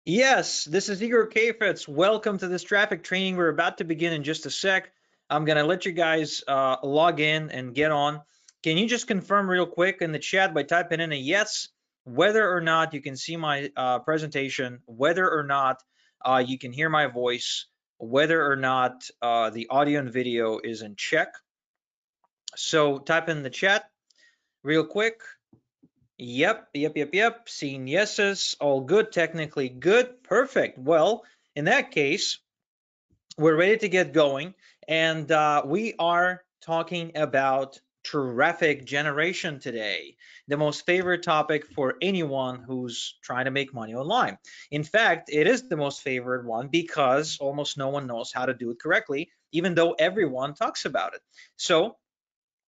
Yes, this is Igor Kafetz. Welcome to this traffic training. We're about to begin in just a sec. I'm going to let you guys log in and get on. Can you just confirm real quick in the chat by typing in a yes, whether or not you can see my presentation, whether or not you can hear my voice, whether or not the audio and video is in check. So type in the chat real quick. Yep. Seeing yeses, all good, technically good, perfect. Well, in that case, we're ready to get going, and we are talking about traffic generation today, the most favorite topic for anyone who's trying to make money online. In fact, it is the most favorite one because almost no one knows how to do it correctly, even though everyone talks about it. So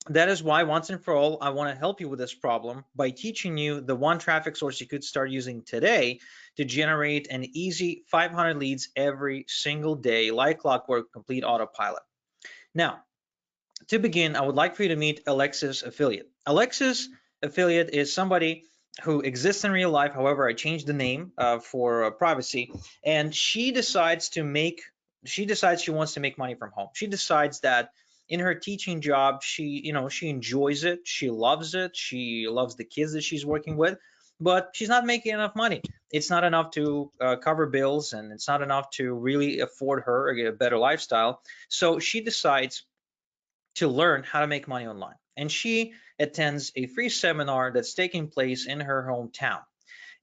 that is why, once and for all, I want to help you with this problem by teaching you the one traffic source you could start using today to generate an easy 500 leads every single day, like clockwork, complete autopilot. Now, to begin, I would like for you to meet Alexis Affiliate. Alexis Affiliate is somebody who exists in real life. However, I changed the name for privacy, and she decides she wants to make money from home. She decides that in her teaching job, she enjoys it, she loves the kids that she's working with, but she's not making enough money. It's not enough to cover bills, and it's not enough to really afford her a better lifestyle. So she decides to learn how to make money online. And she attends a free seminar that's taking place in her hometown.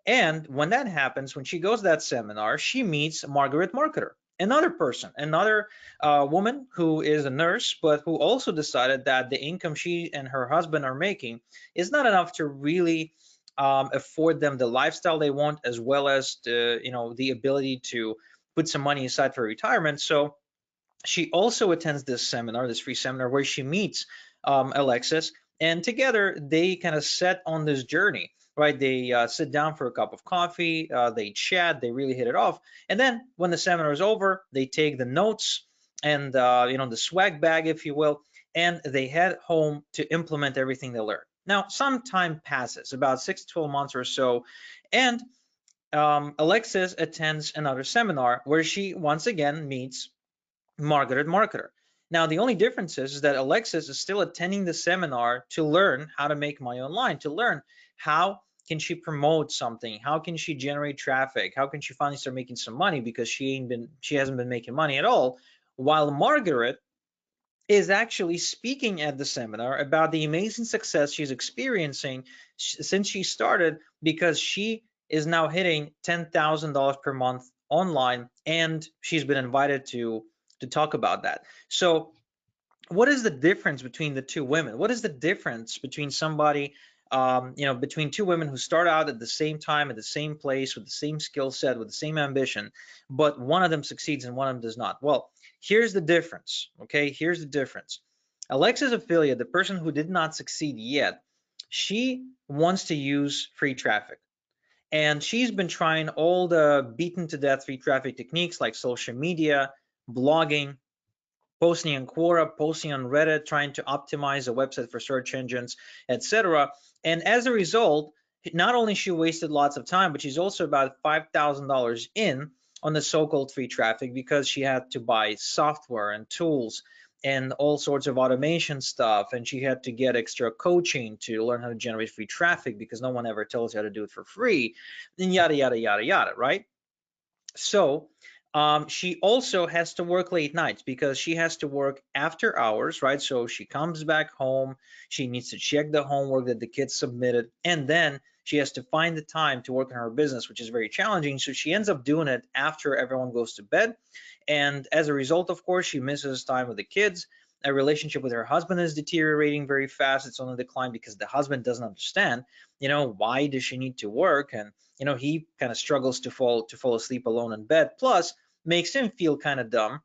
And when that happens, when she goes to that seminar, she meets Margaret Marketer, another person, another woman who is a nurse, but who also decided that the income she and her husband are making is not enough to really afford them the lifestyle they want, as well as the ability to put some money aside for retirement. So she also attends this seminar, this free seminar, where she meets Alexis, and together they kind of set on this journey. Right, they sit down for a cup of coffee, they chat, they really hit it off, and then when the seminar is over, they take the notes and the swag bag, if you will, and they head home to implement everything they learned. Now, some time passes, about 6 to 12 months or so, and Alexis attends another seminar where she once again meets Margaret Marketer. Now, the only difference is that Alexis is still attending the seminar to learn how to make money online, to learn how can she promote something, how can she generate traffic, how can she finally start making some money because she hasn't been making money at all, while Margaret is actually speaking at the seminar about the amazing success she's experiencing since she started, because she is now hitting $10,000 per month online, and she's been invited to talk about that. So what is the difference between the two women? What is the difference between somebody, between two women who start out at the same time, at the same place, with the same skill set, with the same ambition, but one of them succeeds and one of them does not? Well, here's the difference. Okay, here's the difference. Alexa's affiliate, the person who did not succeed yet, she wants to use free traffic. And she's been trying all the beaten to death free traffic techniques like social media, blogging, posting on Quora, posting on Reddit, trying to optimize a website for search engines, etc. And as a result, not only she wasted lots of time, but she's also about $5,000 in on the so-called free traffic, because she had to buy software and tools and all sorts of automation stuff, and she had to get extra coaching to learn how to generate free traffic because no one ever tells you how to do it for free, and yada yada yada yada, right? So she also has to work late nights because she has to work after hours, right? So she comes back home, she needs to check the homework that the kids submitted, and then she has to find the time to work on her business, which is very challenging. So she ends up doing it after everyone goes to bed. And as a result, of course, she misses time with the kids. A relationship with her husband is deteriorating very fast. It's on the decline because the husband doesn't understand, why does she need to work? And he kind of struggles to fall asleep alone in bed, plus makes him feel kind of dumb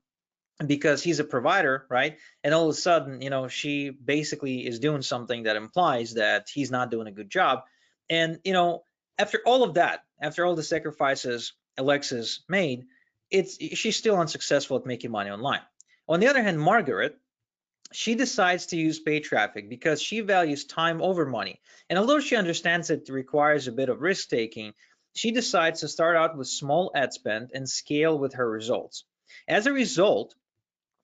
because he's a provider, right? And all of a sudden, she basically is doing something that implies that he's not doing a good job. And after all of that, after all the sacrifices Alexis made, she's still unsuccessful at making money online. On the other hand, Margaret, she decides to use paid traffic because she values time over money. And although she understands it requires a bit of risk taking, she decides to start out with small ad spend and scale with her results. As a result,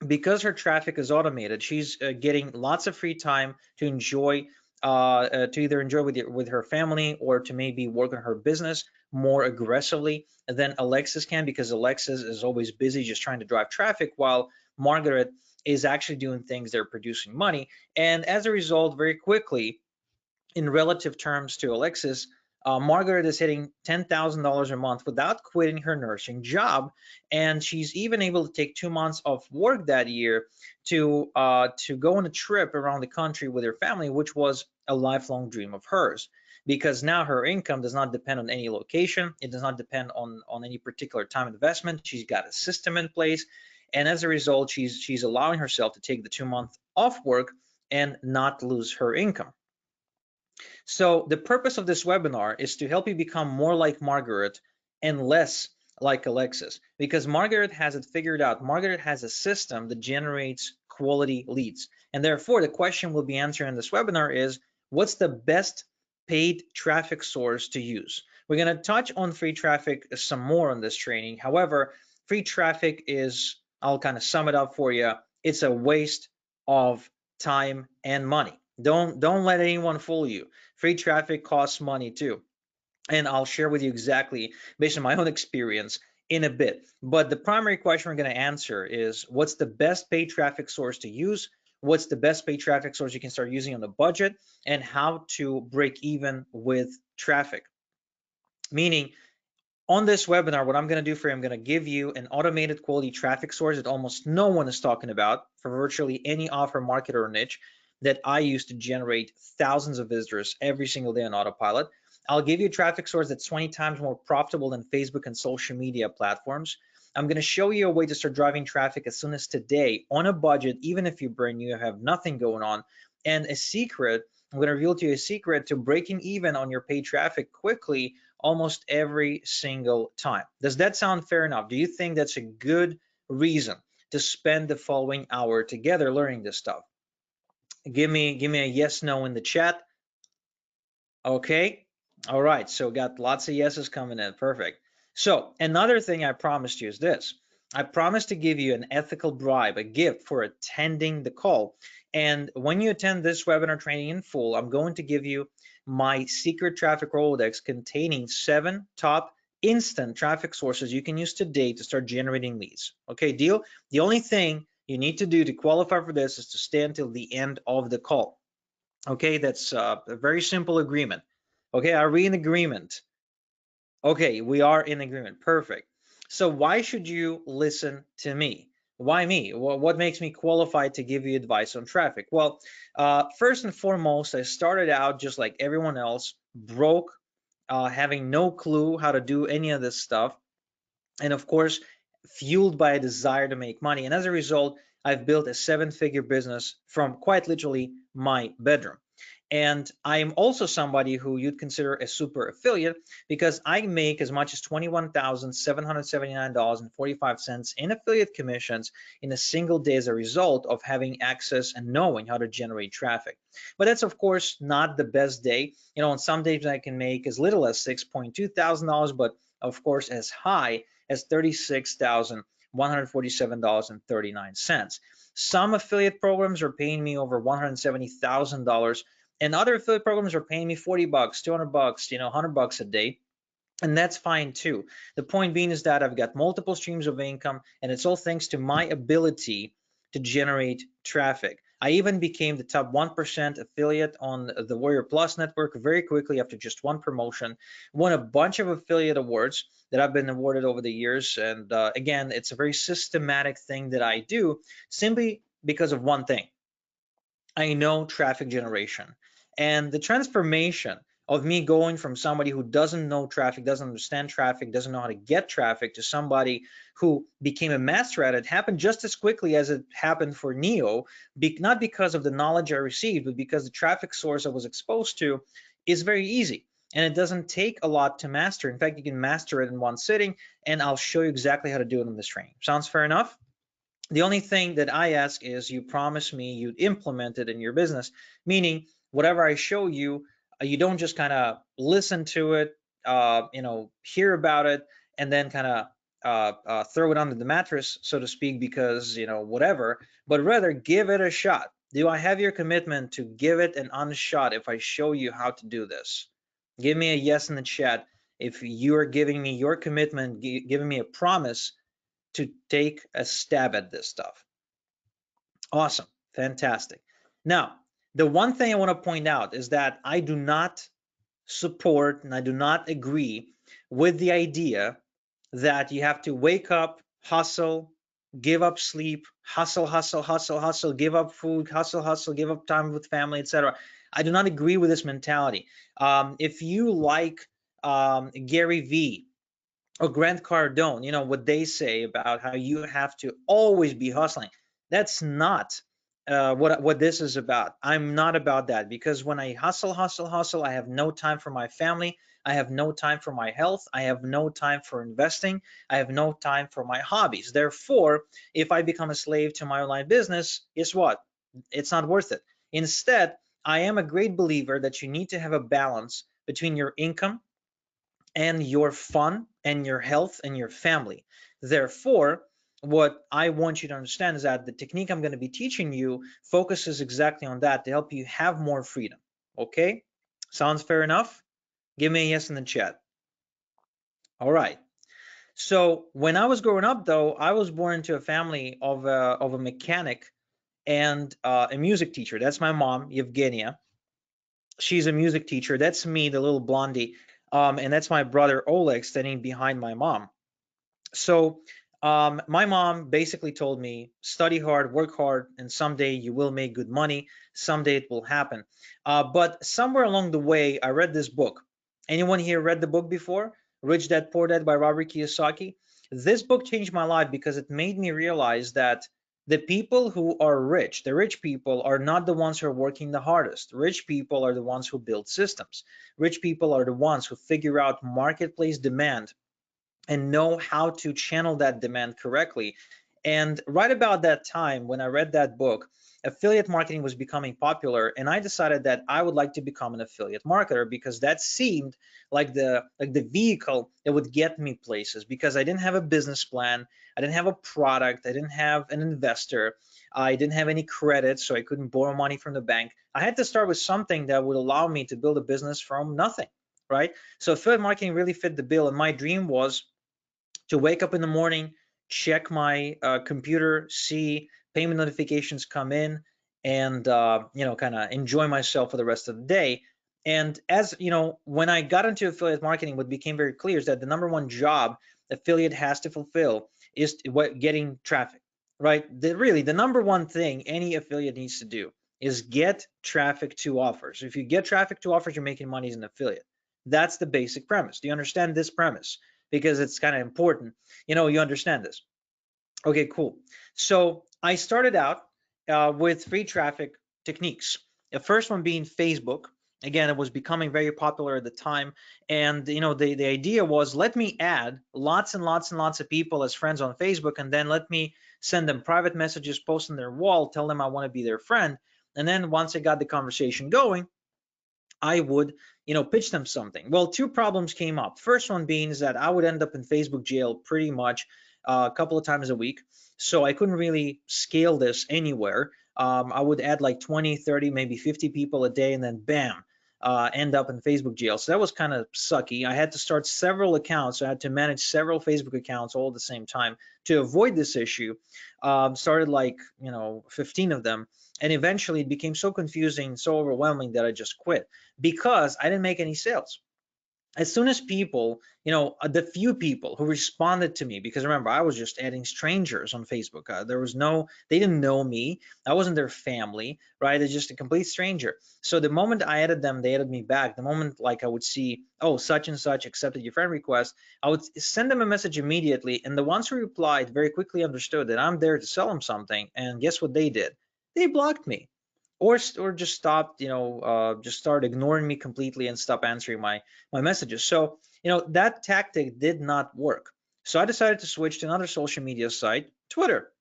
because her traffic is automated, she's getting lots of free time to enjoy, to either enjoy with her family or to maybe work on her business more aggressively than Alexis can, because Alexis is always busy just trying to drive traffic, while Margaret is actually doing things that are producing money. And as a result, very quickly, in relative terms to Alexis, Margaret is hitting $10,000 a month without quitting her nursing job, and she's even able to take 2 months of work that year to go on a trip around the country with her family, which was a lifelong dream of hers. Because now her income does not depend on any location, it does not depend on any particular time investment. She's got a system in place, and as a result, she's allowing herself to take the 2 month off work and not lose her income. So the purpose of this webinar is to help you become more like Margaret and less like Alexis, because Margaret has it figured out. Margaret has a system that generates quality leads. And therefore, the question we'll be answering in this webinar is, what's the best paid traffic source to use? We're going to touch on free traffic some more on this training. However, free traffic is, I'll kind of sum it up for you, it's a waste of time and money. Don't let anyone fool you. Free traffic costs money too. And I'll share with you exactly based on my own experience in a bit. But the primary question we're going to answer is, what's the best paid traffic source to use? What's the best paid traffic source you can start using on a budget? And how to break even with traffic. Meaning, on this webinar, what I'm going to do for you, I'm going to give you an automated quality traffic source that almost no one is talking about for virtually any offer, market, or niche that I use to generate thousands of visitors every single day on autopilot. I'll give you a traffic source that's 20 times more profitable than Facebook and social media platforms. I'm going to show you a way to start driving traffic as soon as today on a budget, even if you're brand new, have nothing going on. And a secret, I'm going to reveal to you a secret to breaking even on your paid traffic quickly almost every single time. Does that sound fair enough? Do you think that's a good reason to spend the following hour together learning this stuff? Give me a yes, no in the chat. Okay. All right. So got lots of yeses coming in. Perfect. So another thing I promised you is this. I promised to give you an ethical bribe, a gift for attending the call. And when you attend this webinar training in full, I'm going to give you my secret traffic Rolodex containing 7 top instant traffic sources you can use today to start generating leads. Okay, deal? The only thing you need to do to qualify for this is to stay until the end of the call. Okay, that's a very simple agreement. Okay, are we in agreement? Okay, we are in agreement. Perfect. So why should you listen to me? Why me? What makes me qualified to give you advice on traffic? Well, first and foremost, I started out just like everyone else, broke, having no clue how to do any of this stuff. And of course, fueled by a desire to make money. And as a result, I've built a 7-figure business from quite literally my bedroom. And I'm also somebody who you'd consider a super affiliate, because I make as much as $21,779.45 in affiliate commissions in a single day as a result of having access and knowing how to generate traffic. But that's of course not the best day. You know, on some days I can make as little as $6.2 thousand, but of course as high as $36,147.39. Some affiliate programs are paying me over $170,000, and other affiliate programs are paying me 40 bucks, 200 bucks, 100 bucks a day. And that's fine too. The point being is that I've got multiple streams of income, and it's all thanks to my ability to generate traffic. I even became the top 1% affiliate on the Warrior Plus network very quickly after just one promotion. Won a bunch of affiliate awards that I've been awarded over the years. And again, it's a very systematic thing that I do simply because of one thing. I know traffic generation, and the transformation of me going from somebody who doesn't know traffic, doesn't understand traffic, doesn't know how to get traffic, to somebody who became a master at it happened just as quickly as it happened for Neo, not because of the knowledge I received, but because the traffic source I was exposed to is very easy. And it doesn't take a lot to master. In fact, you can master it in one sitting, and I'll show you exactly how to do it in this training. Sounds fair enough? The only thing that I ask is you promise me you'd implement it in your business, meaning whatever I show you, you don't just kind of listen to it, hear about it and then kind of throw it under the mattress, so to speak, because whatever, but rather give it a shot. Do I have your commitment to give it an honest shot if I show you how to do this? Give me a yes in the chat if you are giving me your commitment, giving me a promise to take a stab at this stuff. Awesome. Fantastic. Now, the one thing I want to point out is that I do not support and I do not agree with the idea that you have to wake up, hustle, give up sleep, hustle, hustle, hustle, hustle, give up food, hustle, hustle, give up time with family, etc. I do not agree with this mentality. If you like Gary Vee or Grant Cardone, what they say about how you have to always be hustling. That's not what this is about. I'm not about that, because when I hustle, hustle, hustle, I have no time for my family. I have no time for my health. I have no time for investing. I have no time for my hobbies. Therefore, if I become a slave to my online business, guess what? It's not worth it. Instead, I am a great believer that you need to have a balance between your income and your fun and your health and your family. Therefore, what I want you to understand is that the technique I'm going to be teaching you focuses exactly on that to help you have more freedom. Okay? Sounds fair enough? Give me a yes in the chat. All right. So when I was growing up, though, I was born into a family of a mechanic and a music teacher. That's my mom, Evgenia. She's a music teacher. That's me, the little blondie. And that's my brother Oleg standing behind my mom. So my mom basically told me, study hard, work hard, and someday you will make good money. Someday it will happen. But somewhere along the way, I read this book. Anyone here read the book before? Rich Dad Poor Dad by Robert Kiyosaki. This book changed my life because it made me realize that the people who are rich, the rich people, are not the ones who are working the hardest. Rich people are the ones who build systems. Rich people are the ones who figure out marketplace demand and know how to channel that demand correctly. And right about that time, when I read that book, affiliate marketing was becoming popular, and I decided that I would like to become an affiliate marketer because that seemed like the vehicle that would get me places, because I didn't have a business plan, I didn't have a product, I didn't have an investor, I didn't have any credit, so I couldn't borrow money from the bank. I had to start with something that would allow me to build a business from nothing, right? So affiliate marketing really fit the bill, and my dream was to wake up in the morning, check my computer, see payment notifications come in, and kind of enjoy myself for the rest of the day. And as you know, when I got into affiliate marketing, what became very clear is that the number one job affiliate has to fulfill is getting traffic, right? Really, the number one thing any affiliate needs to do is get traffic to offers. If you get traffic to offers, you're making money as an affiliate. That's the basic premise. Do you understand this premise? Because it's kind of important. You understand this. Okay, cool. So I started out with free traffic techniques. The first one being Facebook. Again, it was becoming very popular at the time. And the idea was, let me add lots and lots and lots of people as friends on Facebook, and then let me send them private messages, post on their wall, tell them I want to be their friend. And then once I got the conversation going, I would, pitch them something. Well, two problems came up. First one being is that I would end up in Facebook jail pretty much a couple of times a week. So I couldn't really scale this anywhere. I would add like 20, 30, maybe 50 people a day, and then bam, end up in Facebook jail. So that was kind of sucky. I had to start several accounts. So I had to manage several Facebook accounts all at the same time to avoid this issue. Started like, 15 of them. And eventually it became so confusing, so overwhelming that I just quit because I didn't make any sales. As soon as people, the few people who responded to me, because remember, I was just adding strangers on Facebook. They didn't know me. I wasn't their family, right? They're just a complete stranger. So the moment I added them, they added me back. The moment like I would see, oh, such and such accepted your friend request, I would send them a message immediately. And the ones who replied very quickly understood that I'm there to sell them something. And guess what they did? They blocked me or just stopped, just started ignoring me completely and stopped answering my messages. So, that tactic did not work. So I decided to switch to another social media site, Twitter.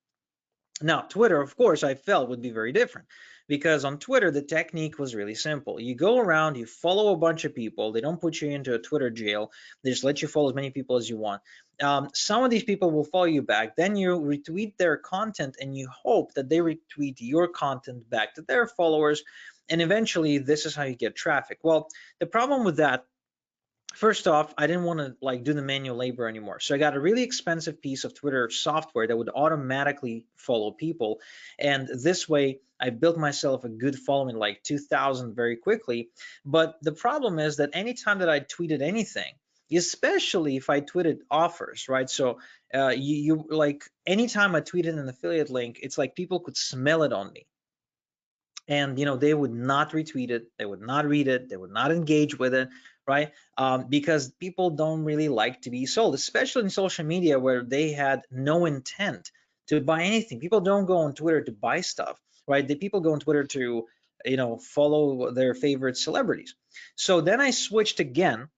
Now, Twitter, of course, I felt would be very different because on Twitter, the technique was really simple. You go around, you follow a bunch of people. They don't put you into a Twitter jail. They just let you follow as many people as you want. Some of these people will follow you back. Then you retweet their content and you hope that they retweet your content back to their followers. And eventually, this is how you get traffic. Well, the problem with that, first off, I didn't want to like do the manual labor anymore. So I got a really expensive piece of Twitter software that would automatically follow people. And this way I built myself a good following, like 2,000 very quickly. But the problem is that anytime that I tweeted anything, especially if I tweeted offers, right? So you like anytime I tweeted an affiliate link, it's like people could smell it on me, and they would not retweet it, they would not read it, they would not engage with it, right? Because people don't really like to be sold, especially in social media where they had no intent to buy anything. People don't go on Twitter to buy stuff, right? The people go on Twitter to follow their favorite celebrities. So then I switched again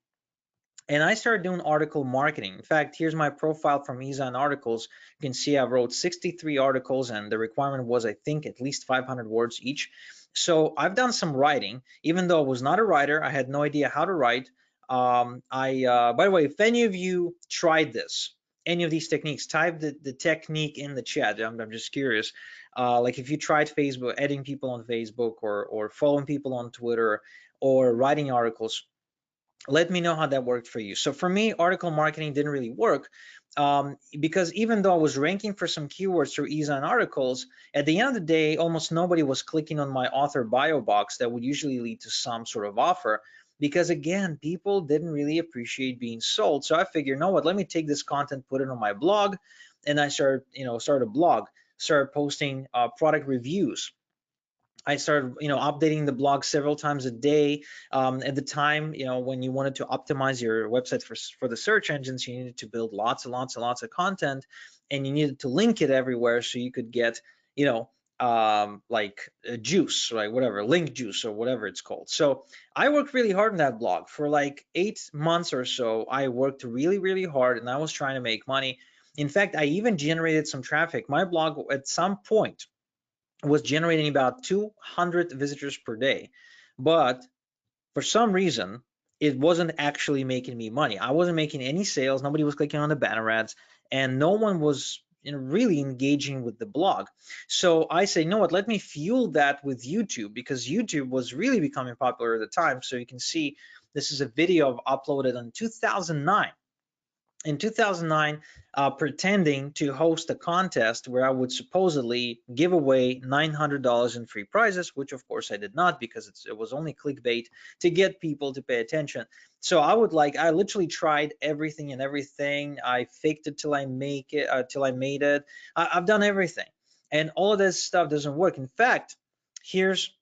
and I started doing article marketing. In fact, here's my profile from Ezine Articles. You can see I wrote 63 articles, and the requirement was, I think, at least 500 words each. So I've done some writing, even though I was not a writer. I had no idea how to write. By the way, if any of you tried this, any of these techniques, type the technique in the chat. I'm just curious. Like if you tried Facebook, adding people on Facebook, or following people on Twitter, or writing articles, let me know how that worked for you. So for me, article marketing didn't really work, because even though I was ranking for some keywords through Ezine Articles, at the end of the day, almost nobody was clicking on my author bio box that would usually lead to some sort of offer, because again, people didn't really appreciate being sold. So I figured, you know what, let me take this content, put it on my blog, and I started a blog, started posting product reviews. I started, updating the blog several times a day. At the time, when you wanted to optimize your website for the search engines, you needed to build lots and lots and lots of content, and you needed to link it everywhere so you could get, like a juice, right? Whatever, link juice or whatever it's called. So I worked really hard on that blog for like 8 months or so. I worked really, really hard, and I was trying to make money. In fact, I even generated some traffic. My blog at some point was generating about 200 visitors per day, but for some reason it wasn't actually making me money. I wasn't making any sales, nobody was clicking on the banner ads, and no one was really engaging with the blog. So I say, you know what, let me fuel that with YouTube, because YouTube was really becoming popular at the time. So you can see this is a video I've uploaded in 2009. In 2009, pretending to host a contest where I would supposedly give away $900 in free prizes, which of course I did not, because it was only clickbait to get people to pay attention. So I literally tried everything and everything. I faked it till I made it. I've done everything, and all of this stuff doesn't work. In fact, here's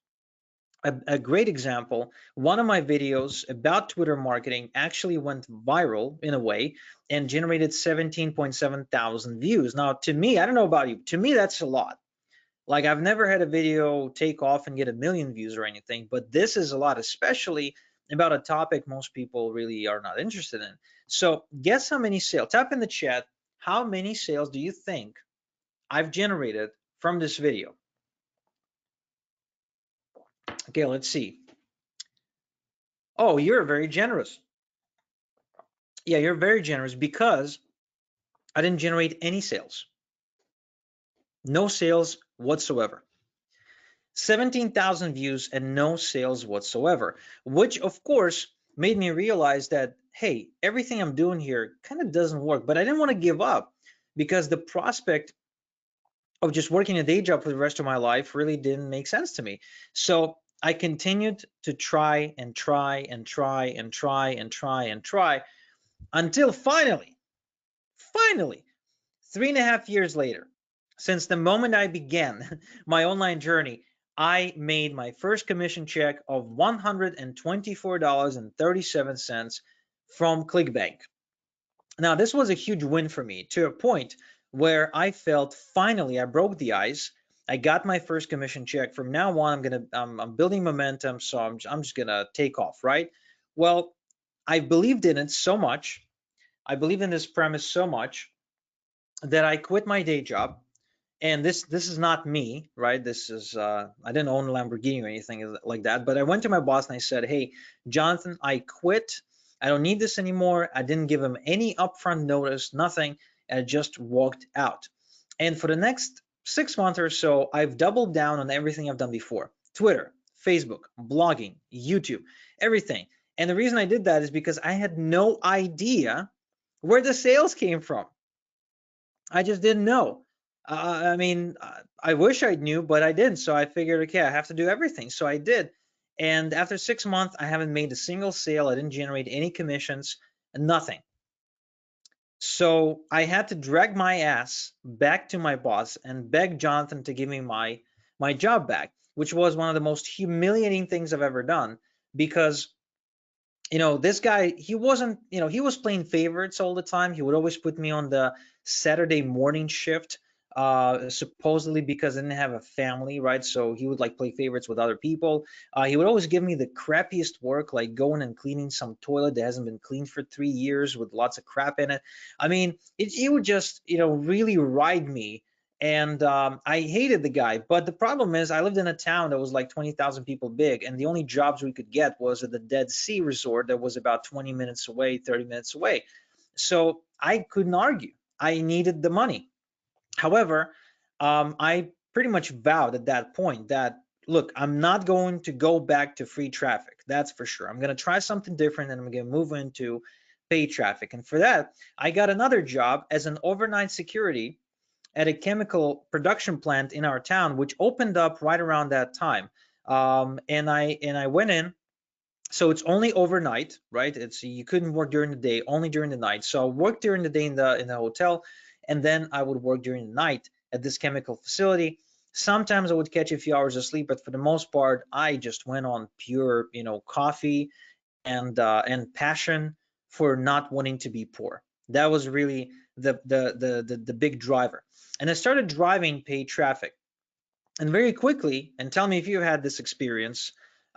a great example. One of my videos about Twitter marketing actually went viral in a way and generated 17.7 thousand views. Now, to me, I don't know about you, to me, that's a lot. Like, I've never had a video take off and get 1 million views or anything, but this is a lot, especially about a topic most people really are not interested in. So guess how many sales, type in the chat, how many sales do you think I've generated from this video? Okay, let's see. Oh, you're very generous. Yeah, you're very generous, because I didn't generate any sales. No sales whatsoever. 17,000 views and no sales whatsoever, which of course made me realize that, hey, everything I'm doing here kind of doesn't work. But I didn't want to give up, because the prospect of just working a day job for the rest of my life really didn't make sense to me. So I continued to try and try and try and try and try and try until finally, 3.5 years later, since the moment I began my online journey, I made my first commission check of $124.37 from ClickBank. Now, this was a huge win for me, to a point where I felt finally I broke the ice. I got my first commission check. From now on, I'm building momentum, so I'm just gonna take off, right? Well, I believed in it so much. I believed in this premise so much that I quit my day job, And this is not me, right? This is I didn't own a Lamborghini or anything like that, but I went to my boss and I said, hey, Jonathan, I quit. I don't need this anymore. I didn't give him any upfront notice, nothing. I just walked out. And for the next 6 months or so, I've doubled down on everything I've done before: Twitter, Facebook, blogging, YouTube, everything. And the reason I did that is because I had no idea where the sales came from. I just didn't know. I mean, I wish I knew, but I didn't. So I figured, okay, I have to do everything. So I did. And after 6 months, I haven't made a single sale. I didn't generate any commissions, nothing. So I had to drag my ass back to my boss and beg Jonathan to give me my job back, which was one of the most humiliating things I've ever done, because this guy, he wasn't, he was playing favorites all the time. He would always put me on the Saturday morning shift, supposedly because I didn't have a family, right? So he would like play favorites with other people. He would always give me the crappiest work, like going and cleaning some toilet that hasn't been cleaned for 3 years with lots of crap in it. I mean, he would just, really ride me. And I hated the guy. But the problem is, I lived in a town that was like 20,000 people big, and the only jobs we could get was at the Dead Sea Resort that was about 20 minutes away, 30 minutes away. So I couldn't argue. I needed the money. However, I pretty much vowed at that point that, look, I'm not going to go back to free traffic. That's for sure. I'm going to try something different, and I'm going to move into paid traffic. And for that, I got another job as an overnight security at a chemical production plant in our town, which opened up right around that time. And I went in. So it's only overnight, right? It's, you couldn't work during the day, only during the night. So I worked during the day in the hotel, and then I would work during the night at this chemical facility. Sometimes I would catch a few hours of sleep, but for the most part, I just went on pure, coffee and passion for not wanting to be poor. That was really the big driver. And I started driving paid traffic. And very quickly, and tell me if you had this experience,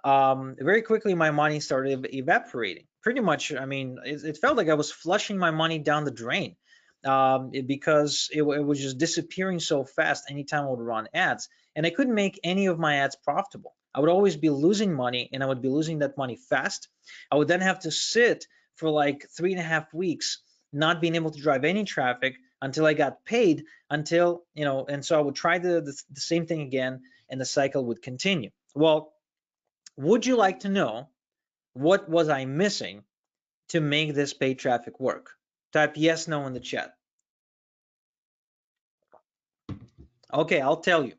very quickly my money started evaporating. Pretty much, I mean, it felt like I was flushing my money down the drain, because it was just disappearing so fast anytime I would run ads. And I couldn't make any of my ads profitable. I would always be losing money, and I would be losing that money fast. I would then have to sit for like 3.5 weeks not being able to drive any traffic until I got paid, until, and so I would try the same thing again, and the cycle would continue. Well, would you like to know what was I missing to make this paid traffic work? Type yes, no in the chat. Okay, I'll tell you.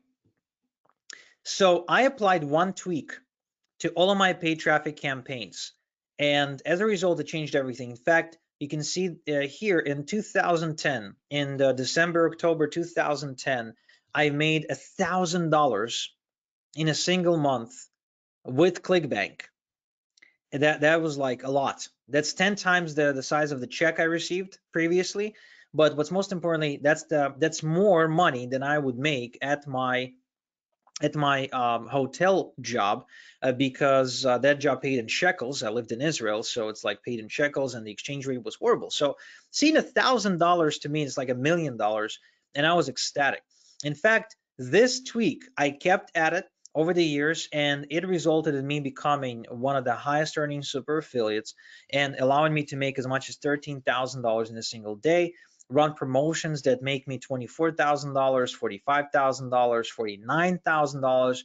So I applied one tweak to all of my paid traffic campaigns, and as a result, it changed everything. In fact, you can see here in 2010, in December, October 2010, I made $1,000 in a single month with ClickBank. And that was like a lot. That's 10 times the size of the check I received previously. But what's most importantly, that's more money than I would make at my hotel job, because that job paid in shekels. I lived in Israel, so it's like paid in shekels, and the exchange rate was horrible. So seeing $1,000 to me is like $1,000,000, and I was ecstatic. In fact, this tweak, I kept at it over the years, and it resulted in me becoming one of the highest earning super affiliates, and allowing me to make as much as $13,000 in a single day, run promotions that make me $24,000, $45,000, $49,000,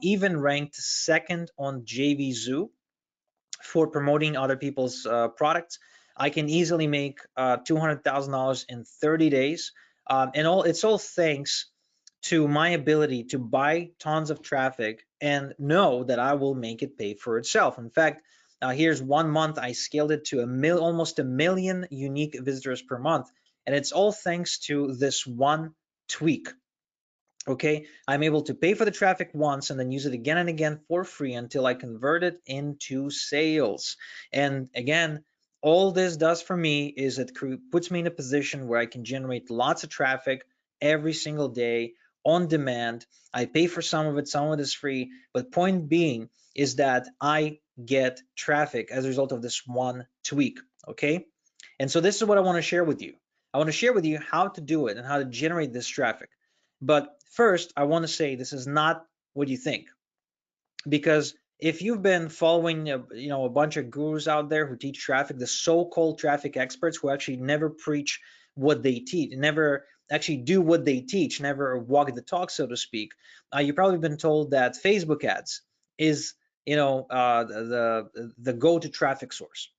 even ranked second on JVZoo for promoting other people's products. I can easily make $200,000 in 30 days. And it's all thanks to my ability to buy tons of traffic and know that I will make it pay for itself. In fact, here's 1 month I scaled it to almost 1 million unique visitors per month, and it's all thanks to this one tweak. Okay, I'm able to pay for the traffic once and then use it again and again for free until I convert it into sales. And again, all this does for me is it puts me in a position where I can generate lots of traffic every single day on demand. I pay for some of it is free, but point being is that I get traffic as a result of this one tweak. Okay, and so this is what I want to share with you. I want to share with you how to do it and how to generate this traffic. But first, I want to say this is not what you think, because if you've been following a bunch of gurus out there who teach traffic, the so-called traffic experts who actually never preach what they teach, never actually do what they teach, never walk the talk, so to speak, you've probably been told that Facebook ads is the go-to traffic source.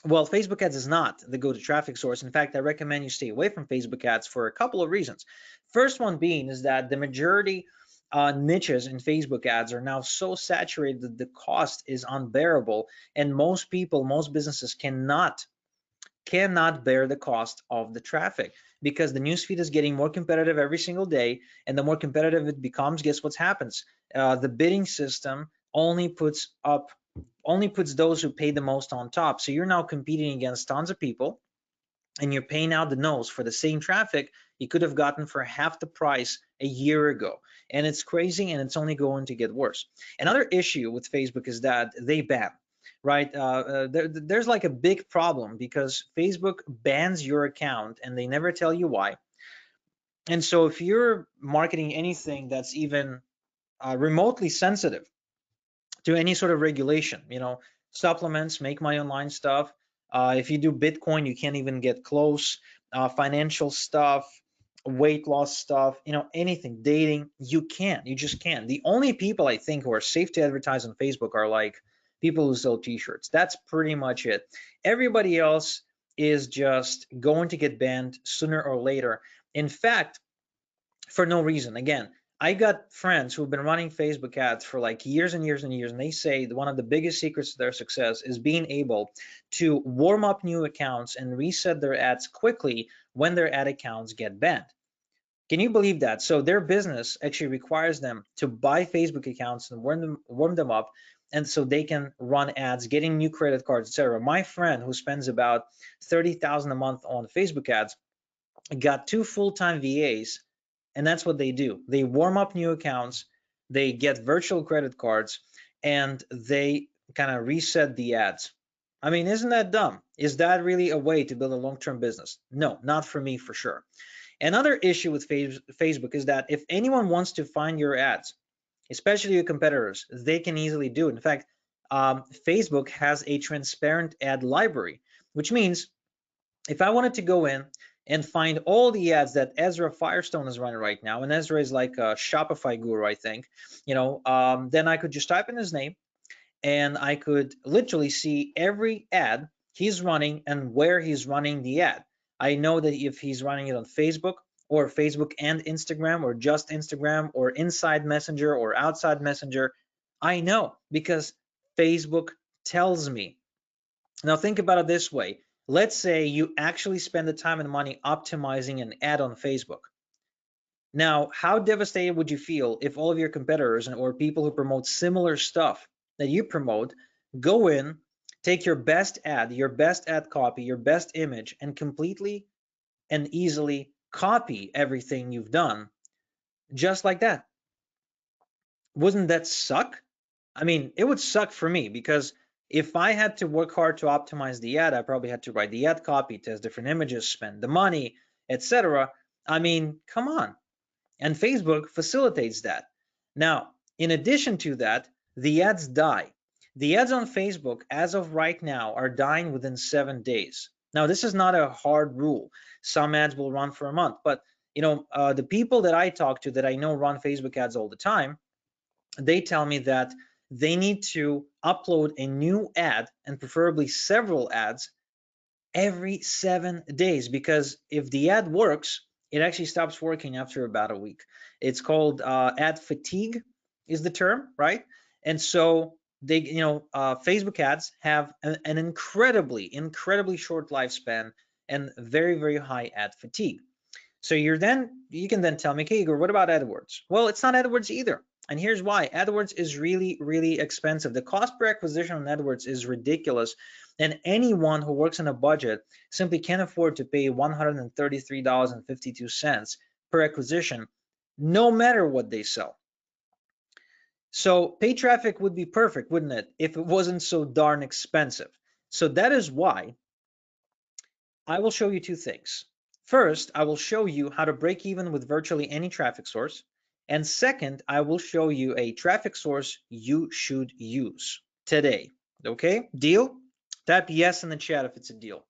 Well, Facebook ads is not the go-to traffic source. In fact, I recommend you stay away from Facebook ads for a couple of reasons. First one being is that the majority niches in Facebook ads are now so saturated that the cost is unbearable, and most people, most businesses cannot bear the cost of the traffic, because the newsfeed is getting more competitive every single day, and the more competitive it becomes, guess what happens? The bidding system only puts those who pay the most on top. So you're now competing against tons of people, and you're paying out the nose for the same traffic you could have gotten for half the price a year ago. And it's crazy, and it's only going to get worse. Another issue with Facebook is that they ban, right? There's like a big problem because Facebook bans your account and they never tell you why. And so if you're marketing anything that's even remotely sensitive to any sort of regulation, supplements, make money online stuff. If you do Bitcoin, you can't even get close. Financial stuff, weight loss stuff, anything, dating, you just can't. The only people I think who are safe to advertise on Facebook are like people who sell t-shirts. That's pretty much it. Everybody else is just going to get banned sooner or later. In fact, for no reason. Again, I got friends who've been running Facebook ads for like years and years and years, and they say that one of the biggest secrets to their success is being able to warm up new accounts and reset their ads quickly when their ad accounts get banned. Can you believe that? So their business actually requires them to buy Facebook accounts and warm them up, and so they can run ads, getting new credit cards, etc. My friend who spends about $30,000 a month on Facebook ads got 2 full-time VAs, and that's what they do. They warm up new accounts, they get virtual credit cards, and they kind of reset the ads. I mean, isn't that dumb? Is that really a way to build a long-term business? No, not for me, for sure. Another issue with Facebook is that if anyone wants to find your ads, especially your competitors, they can easily do it. In fact, Facebook has a transparent ad library, which means if I wanted to go in and find all the ads that Ezra Firestone is running right now, and Ezra is like a Shopify guru, I think, then I could just type in his name, and I could literally see every ad he's running and where he's running the ad. I know that if he's running it on Facebook, or Facebook and Instagram, or just Instagram, or inside Messenger or outside Messenger, I know because Facebook tells me. Now think about it this way. Let's say you actually spend the time and money optimizing an ad on Facebook. Now, how devastated would you feel if all of your competitors or people who promote similar stuff that you promote go in, take your best ad copy, your best image, and completely and easily copy everything you've done just like that? Wouldn't that suck? I mean, it would suck for me because if I had to work hard to optimize the ad, I probably had to write the ad copy, test different images, spend the money, etc. I mean, come on. And Facebook facilitates that. Now, in addition to that, the ads die. The ads on Facebook, as of right now, are dying within 7 days. Now, this is not a hard rule. Some ads will run for a month, but the people that I talk to that I know run Facebook ads all the time, they tell me that they need to upload a new ad, and preferably several ads, every 7 days, because if the ad works, it actually stops working after about a week. It's called ad fatigue is the term, right? And so they, Facebook ads have an incredibly short lifespan and very, very high ad fatigue. So you can then tell me, okay, Igor, what about AdWords? Well, it's not AdWords either. And here's why. AdWords is really, really expensive. The cost per acquisition on AdWords is ridiculous. And anyone who works on a budget simply can't afford to pay $133.52 per acquisition, no matter what they sell. So paid traffic would be perfect, wouldn't it, if it wasn't so darn expensive? So that is why I will show you two things. First, I will show you how to break even with virtually any traffic source. And second, I will show you a traffic source you should use today. Okay, deal? Type yes in the chat if it's a deal.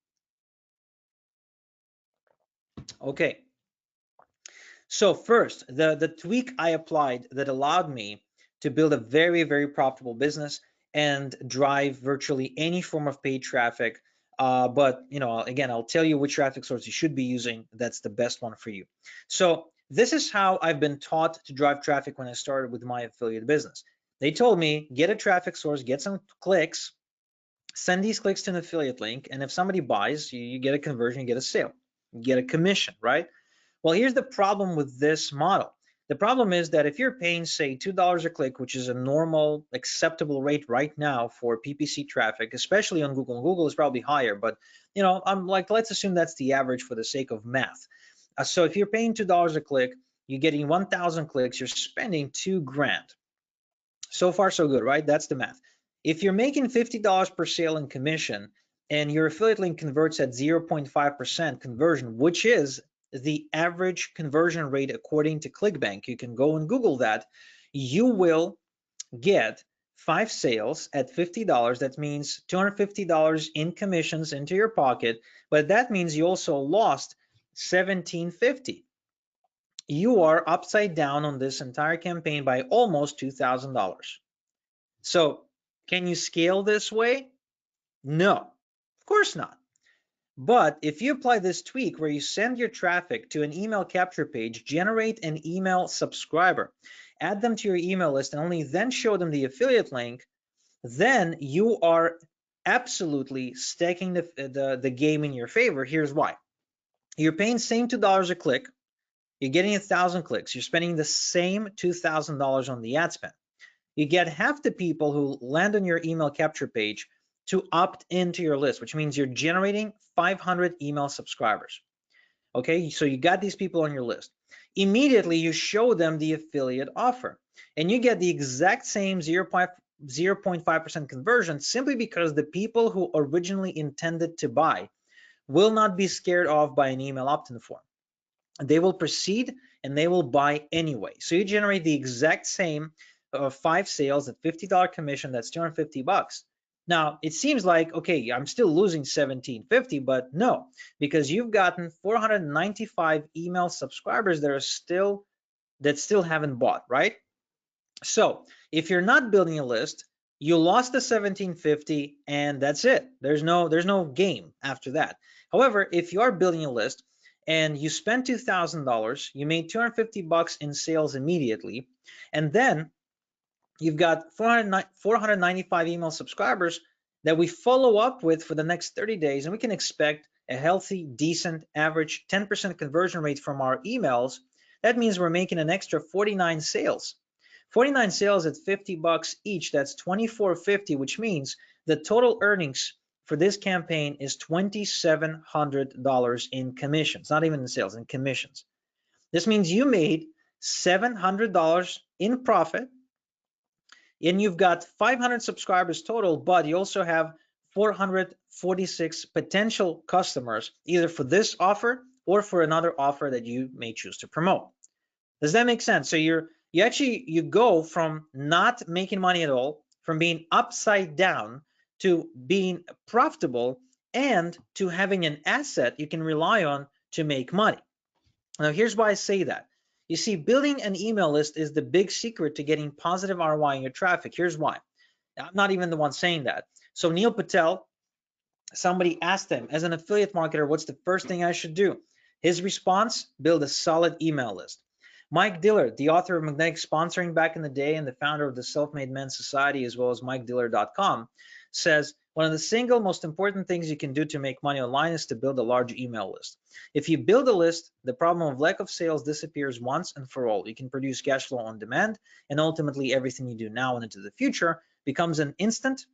Okay, so first, the tweak I applied that allowed me to build a very, very profitable business and drive virtually any form of paid traffic. But again, I'll tell you which traffic source you should be using. That's the best one for you. So this is how I've been taught to drive traffic when I started with my affiliate business. They told me, get a traffic source, get some clicks, send these clicks to an affiliate link, and if somebody buys, you get a conversion, you get a sale, you get a commission, right? Well, here's the problem with this model. The problem is that if you're paying, say, $2 a click, which is a normal acceptable rate right now for PPC traffic, especially on Google. Google is probably higher, but I'm like, let's assume that's the average for the sake of math. So if you're paying $2 a click, you're getting 1,000 clicks, you're spending $2,000. So far, so good, right? That's the math. If you're making $50 per sale in commission and your affiliate link converts at 0.5% conversion, which is the average conversion rate according to ClickBank, you can go and Google that, you will get 5 sales at $50. That means $250 in commissions into your pocket, but that means you also lost $1,750. You are upside down on this entire campaign by almost $2,000. So can you scale this way? No, of course not. But if you apply this tweak where you send your traffic to an email capture page, generate an email subscriber, add them to your email list, and only then show them the affiliate link, then you are absolutely staking the game in your favor. Here's why. You're paying same $2 a click. You're getting 1,000 clicks. You're spending the same $2,000 on the ad spend. You get half the people who land on your email capture page to opt into your list, which means you're generating 500 email subscribers. Okay, so you got these people on your list. Immediately, you show them the affiliate offer, and you get the exact same 0.5% conversion simply because the people who originally intended to buy will not be scared off by an email opt-in form. They will proceed and they will buy anyway. So you generate the exact same 5 sales at $50 commission. That's $250. Now it seems like, okay, I'm still losing $1,750, but no, because you've gotten 495 email subscribers that still haven't bought, right? So if you're not building a list, you lost the $1,750 and that's it. There's no game after that. However, if you are building a list and you spend $2,000, you made $250 in sales immediately, and then you've got 495 email subscribers that we follow up with for the next 30 days, and we can expect a healthy, decent, average 10% conversion rate from our emails. That means we're making an extra 49 sales. 49 sales at $50 each, that's $2,450, which means the total earnings for this campaign is $2,700 in commissions, not even in sales, in commissions. This means you made $700 in profit, and you've got 500 subscribers total, but you also have 446 potential customers, either for this offer or for another offer that you may choose to promote. Does that make sense? So you go from not making money at all, from being upside down, to being profitable and to having an asset you can rely on to make money. Now, here's why I say that. You see, building an email list is the big secret to getting positive ROI in your traffic. Here's why. I'm not even the one saying that. So Neil Patel, somebody asked him, as an affiliate marketer, what's the first thing I should do? His response, build a solid email list. Mike Diller, the author of Magnetic Sponsoring back in the day and the founder of the Self-Made Men Society, as well as MikeDiller.com, says, one of the single most important things you can do to make money online is to build a large email list. If you build a list, the problem of lack of sales disappears once and for all. You can produce cash flow on demand, and ultimately everything you do now and into the future becomes an instant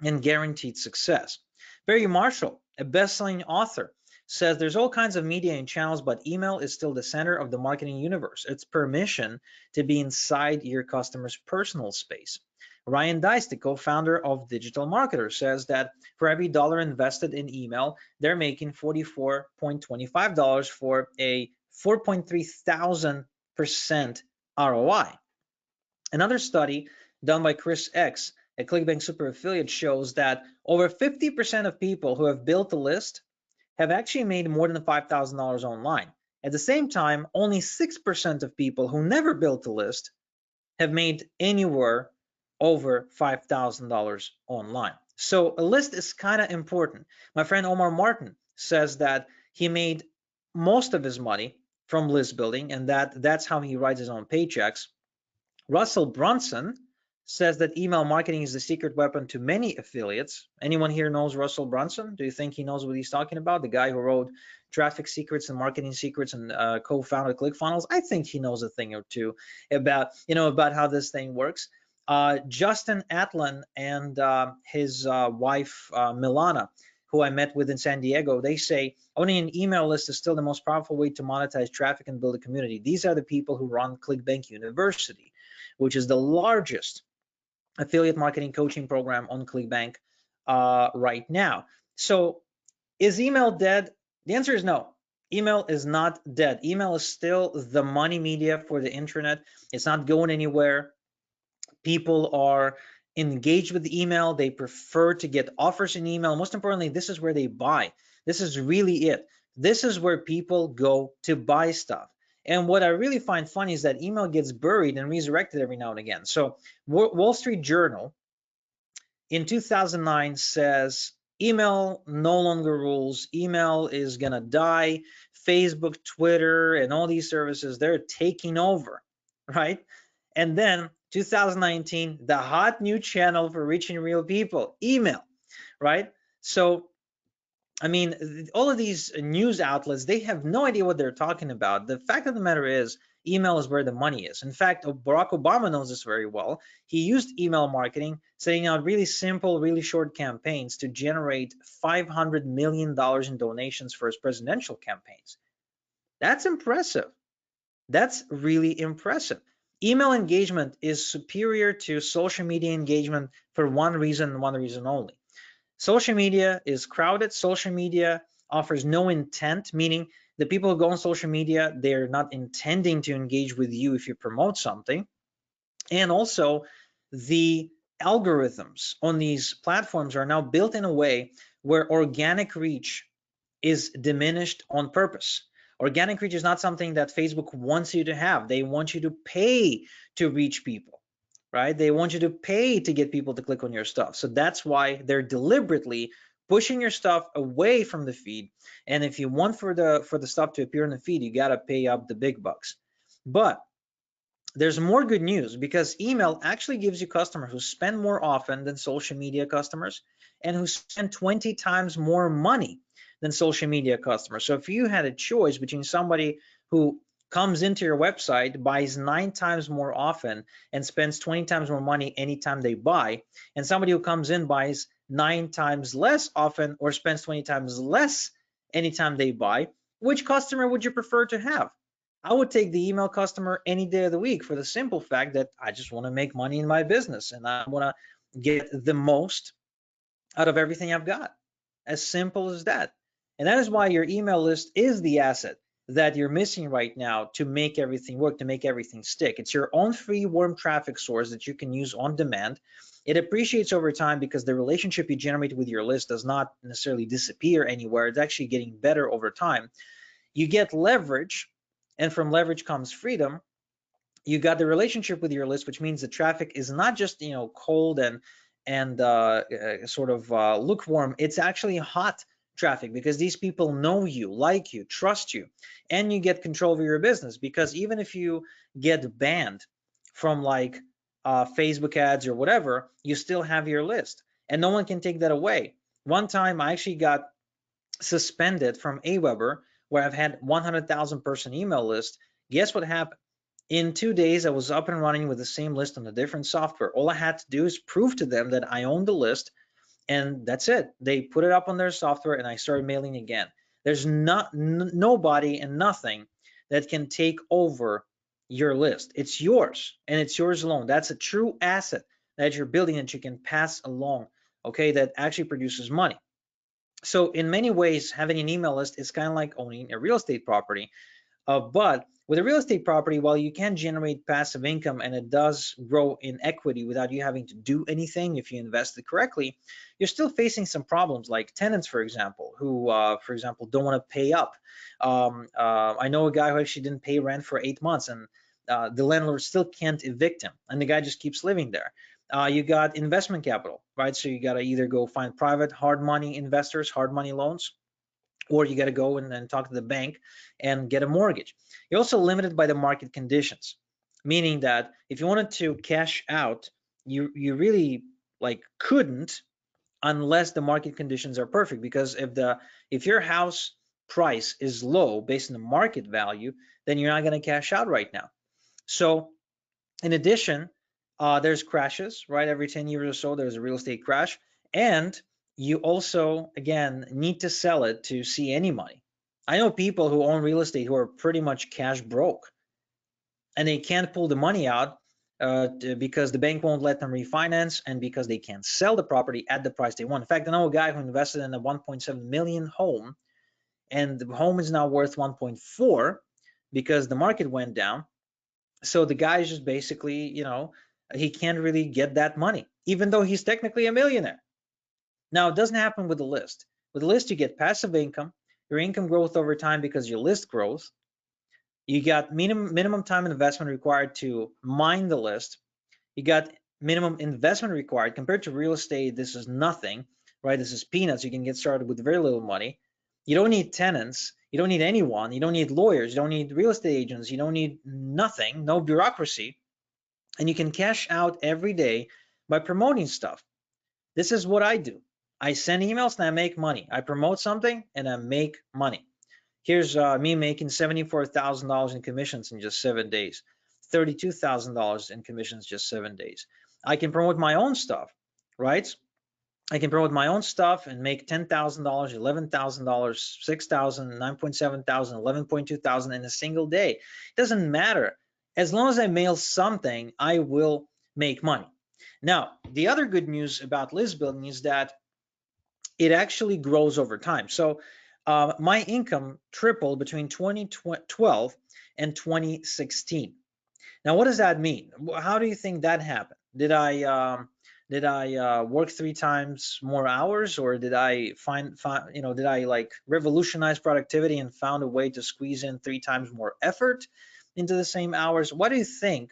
and guaranteed success. Barry Marshall, a best-selling author, says there's all kinds of media and channels, but email is still the center of the marketing universe. It's permission to be inside your customer's personal space. Ryan Deiss, the co-founder of Digital Marketer, says that for every dollar invested in email, they're making $44.25 for a 4.3,000% ROI. Another study done by Chris X, a ClickBank super affiliate, shows that over 50% of people who have built a list have actually made more than $5,000 online. At the same time, only 6% of people who never built a list have made anywhere over $5,000 online. So a list is kind of important. My friend Omar Martin says that he made most of his money from list building, and that's how he writes his own paychecks. Russell Brunson says that email marketing is the secret weapon to many affiliates. Anyone here knows Russell Brunson? Do you think he knows what he's talking about? The guy who wrote Traffic Secrets and Marketing Secrets and co-founded ClickFunnels. I think he knows a thing or two about how this thing works. Justin Atlan and his wife Milana, who I met with in San Diego, they say owning an email list is still the most powerful way to monetize traffic and build a community. These are the people who run ClickBank University, which is the largest affiliate marketing coaching program on ClickBank right now. So is email dead? The answer is no. Email is not dead. Email is still the money media for the internet. It's not going anywhere. People are engaged with email. They prefer to get offers in email. Most importantly, this is where they buy. This is really it. This is where people go to buy stuff. And what I really find funny is that email gets buried and resurrected every now and again. So Wall Street Journal in 2009 says email no longer rules. Email is going to die. Facebook, Twitter, and all these services, they're taking over, right? And then 2019, the hot new channel for reaching real people, email, right? So I mean, all of these news outlets, they have no idea what they're talking about. The fact of the matter is, email is where the money is. In fact, Barack Obama knows this very well. He used email marketing, setting out really simple, really short campaigns to generate $500 million in donations for his presidential campaigns. That's impressive. That's really impressive. Email engagement is superior to social media engagement for one reason only. Social media is crowded. Social media offers no intent, meaning the people who go on social media, they're not intending to engage with you if you promote something. And also, the algorithms on these platforms are now built in a way where organic reach is diminished on purpose. Organic reach is not something that Facebook wants you to have. They want you to pay to reach people, right? They want you to pay to get people to click on your stuff. So that's why they're deliberately pushing your stuff away from the feed. And if you want for the stuff to appear in the feed, you got to pay up the big bucks. But there's more good news, because email actually gives you customers who spend more often than social media customers and who spend 20 times more money than social media customers. So if you had a choice between somebody who comes into your website, buys 9 times more often, and spends 20 times more money anytime they buy, and somebody who comes in, buys 9 times less often, or spends 20 times less anytime they buy, which customer would you prefer to have? I would take the email customer any day of the week, for the simple fact that I just want to make money in my business and I want to get the most out of everything I've got. As simple as that. And that is why your email list is the asset that you're missing right now to make everything work, to make everything stick. It's your own free warm traffic source that you can use on demand. It appreciates over time because the relationship you generate with your list does not necessarily disappear anywhere. It's actually getting better over time. You get leverage, and from leverage comes freedom. You got the relationship with your list, which means the traffic is not just cold and sort of lukewarm. It's actually hot traffic, because these people know you, like you, trust you, and you get control over your business. Because even if you get banned from like Facebook ads or whatever, you still have your list, and no one can take that away. One time I actually got suspended from Aweber, where I've had 100,000 person email list. Guess what happened? In 2 days, I was up and running with the same list on a different software. All I had to do is prove to them that I own the list, and that's it. They put it up on their software, and I started mailing again. There's nobody and nothing that can take over your list. It's yours, and it's yours alone. That's a true asset that you're building that you can pass along, okay, that actually produces money. So in many ways, having an email list is kind of like owning a real estate property. But with a real estate property, while you can generate passive income and it does grow in equity without you having to do anything if you invest it correctly, you're still facing some problems like tenants, for example, who, for example, don't want to pay up. I know a guy who actually didn't pay rent for 8 months, and the landlord still can't evict him, and the guy just keeps living there. You got investment capital, right? So you got to either go find private hard money investors, hard money loans, or you got to go and talk to the bank and get a mortgage. You're also limited by the market conditions, meaning that if you wanted to cash out, you really like couldn't unless the market conditions are perfect. Because if your house price is low based on the market value, then you're not going to cash out right now. So in addition, there's crashes, right? Every 10 years or so, there's a real estate crash. And you also, again, need to sell it to see any money. I know people who own real estate who are pretty much cash broke, and they can't pull the money out because the bank won't let them refinance, and because they can't sell the property at the price they want. In fact, I know a guy who invested in a 1.7 million home, and the home is now worth 1.4 because the market went down. So the guy is just basically, he can't really get that money, even though he's technically a millionaire. Now, it doesn't happen with the list. With the list, you get passive income, your income growth over time because your list grows. You got minimum time investment required to mine the list. You got minimum investment required. Compared to real estate, this is nothing, right? This is peanuts. You can get started with very little money. You don't need tenants. You don't need anyone. You don't need lawyers. You don't need real estate agents. You don't need nothing, no bureaucracy. And you can cash out every day by promoting stuff. This is what I do. I send emails and I make money. I promote something and I make money. Here's me making $74,000 in commissions in just 7 days, $32,000 in commissions just 7 days. I can promote my own stuff, right? I can promote my own stuff and make $10,000, $11,000, $6,000, $9.7 thousand, $11.2 thousand in a single day. It doesn't matter. As long as I mail something, I will make money. Now, the other good news about list building is that it actually grows over time. So my income tripled between 2012 and 2016. Now, what does that mean? How do you think that happened? Did I work 3 times more hours, or did I did I like revolutionize productivity and found a way to squeeze in 3 times more effort into the same hours? What do you think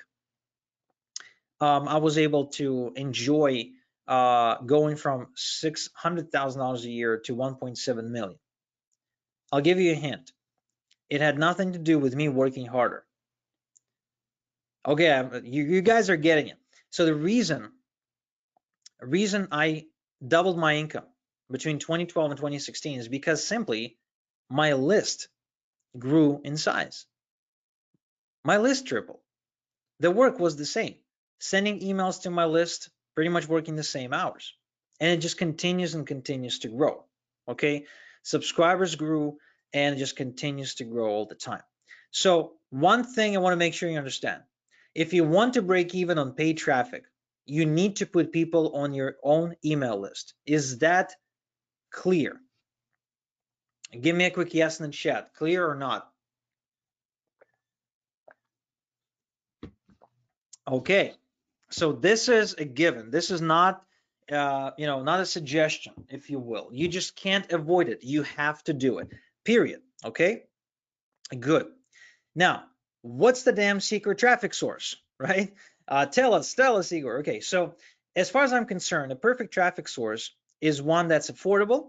I was able to enjoy going from $600,000 a year to 1.7 million? I'll give you a hint. It had nothing to do with me working harder. Okay, you guys are getting it. So the reason I doubled my income between 2012 and 2016 is because simply my list grew in size. My list tripled. The work was the same. Sending emails to my list, pretty much working the same hours. And it just continues and continues to grow. Okay, subscribers grew and it just continues to grow all the time. So one thing I want to make sure you understand, if you want to break even on paid traffic, you need to put people on your own email list. Is that clear? Give me a quick yes in the chat. Clear or not? Okay, so this is a given. This is not not a suggestion, if you will. You just can't avoid it. You have to do it, period. Okay, good. Now, what's the damn secret traffic source, right? Tell us, Igor. Okay, so as far as I'm concerned, a perfect traffic source is one that's affordable,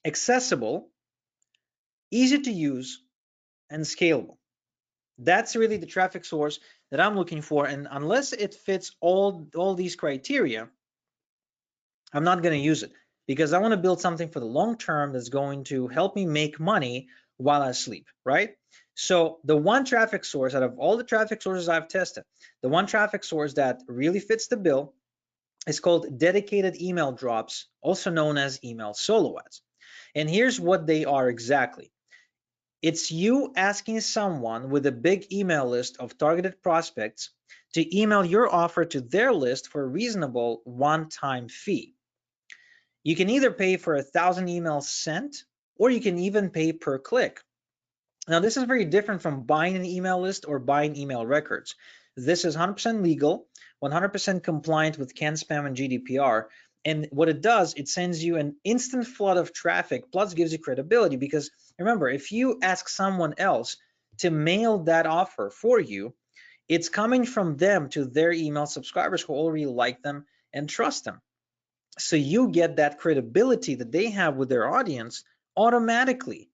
accessible, easy to use, and scalable. That's really the traffic source that I'm looking for. And unless it fits all these criteria, I'm not going to use it, because I want to build something for the long term that's going to help me make money while I sleep, right? So the one traffic source out of all the traffic sources I've tested, the one traffic source that really fits the bill is called dedicated email drops, also known as email solo ads. And here's what they are exactly. It's you asking someone with a big email list of targeted prospects to email your offer to their list for a reasonable one-time fee. You can either pay for 1,000 emails sent, or you can even pay per click. Now, this is very different from buying an email list or buying email records. This is 100% legal, 100% compliant with CAN-SPAM and GDPR. And what it does, it sends you an instant flood of traffic, plus gives you credibility. Because remember, if you ask someone else to mail that offer for you, it's coming from them to their email subscribers who already like them and trust them. So you get that credibility that they have with their audience automatically.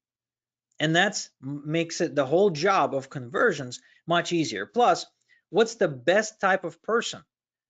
And that makes it the whole job of conversions much easier. Plus, what's the best type of person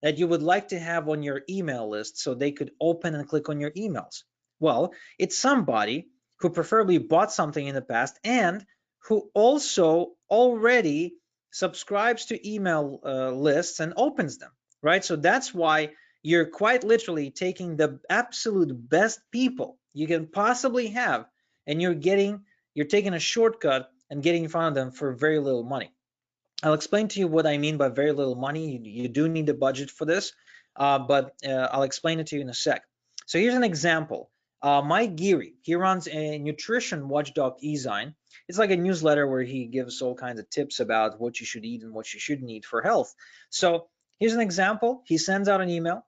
that you would like to have on your email list so they could open and click on your emails? Well, it's somebody who preferably bought something in the past and who also already subscribes to email lists and opens them, right? So that's why you're quite literally taking the absolute best people you can possibly have, and you're taking a shortcut and getting in front of them for very little money. I'll explain to you what I mean by very little money. You do need a budget for this, but I'll explain it to you in a sec. So here's an example. Mike Geary, he runs a nutrition watchdog e-zine. It's like a newsletter where he gives all kinds of tips about what you should eat and what you shouldn't eat for health. So here's an example. He sends out an email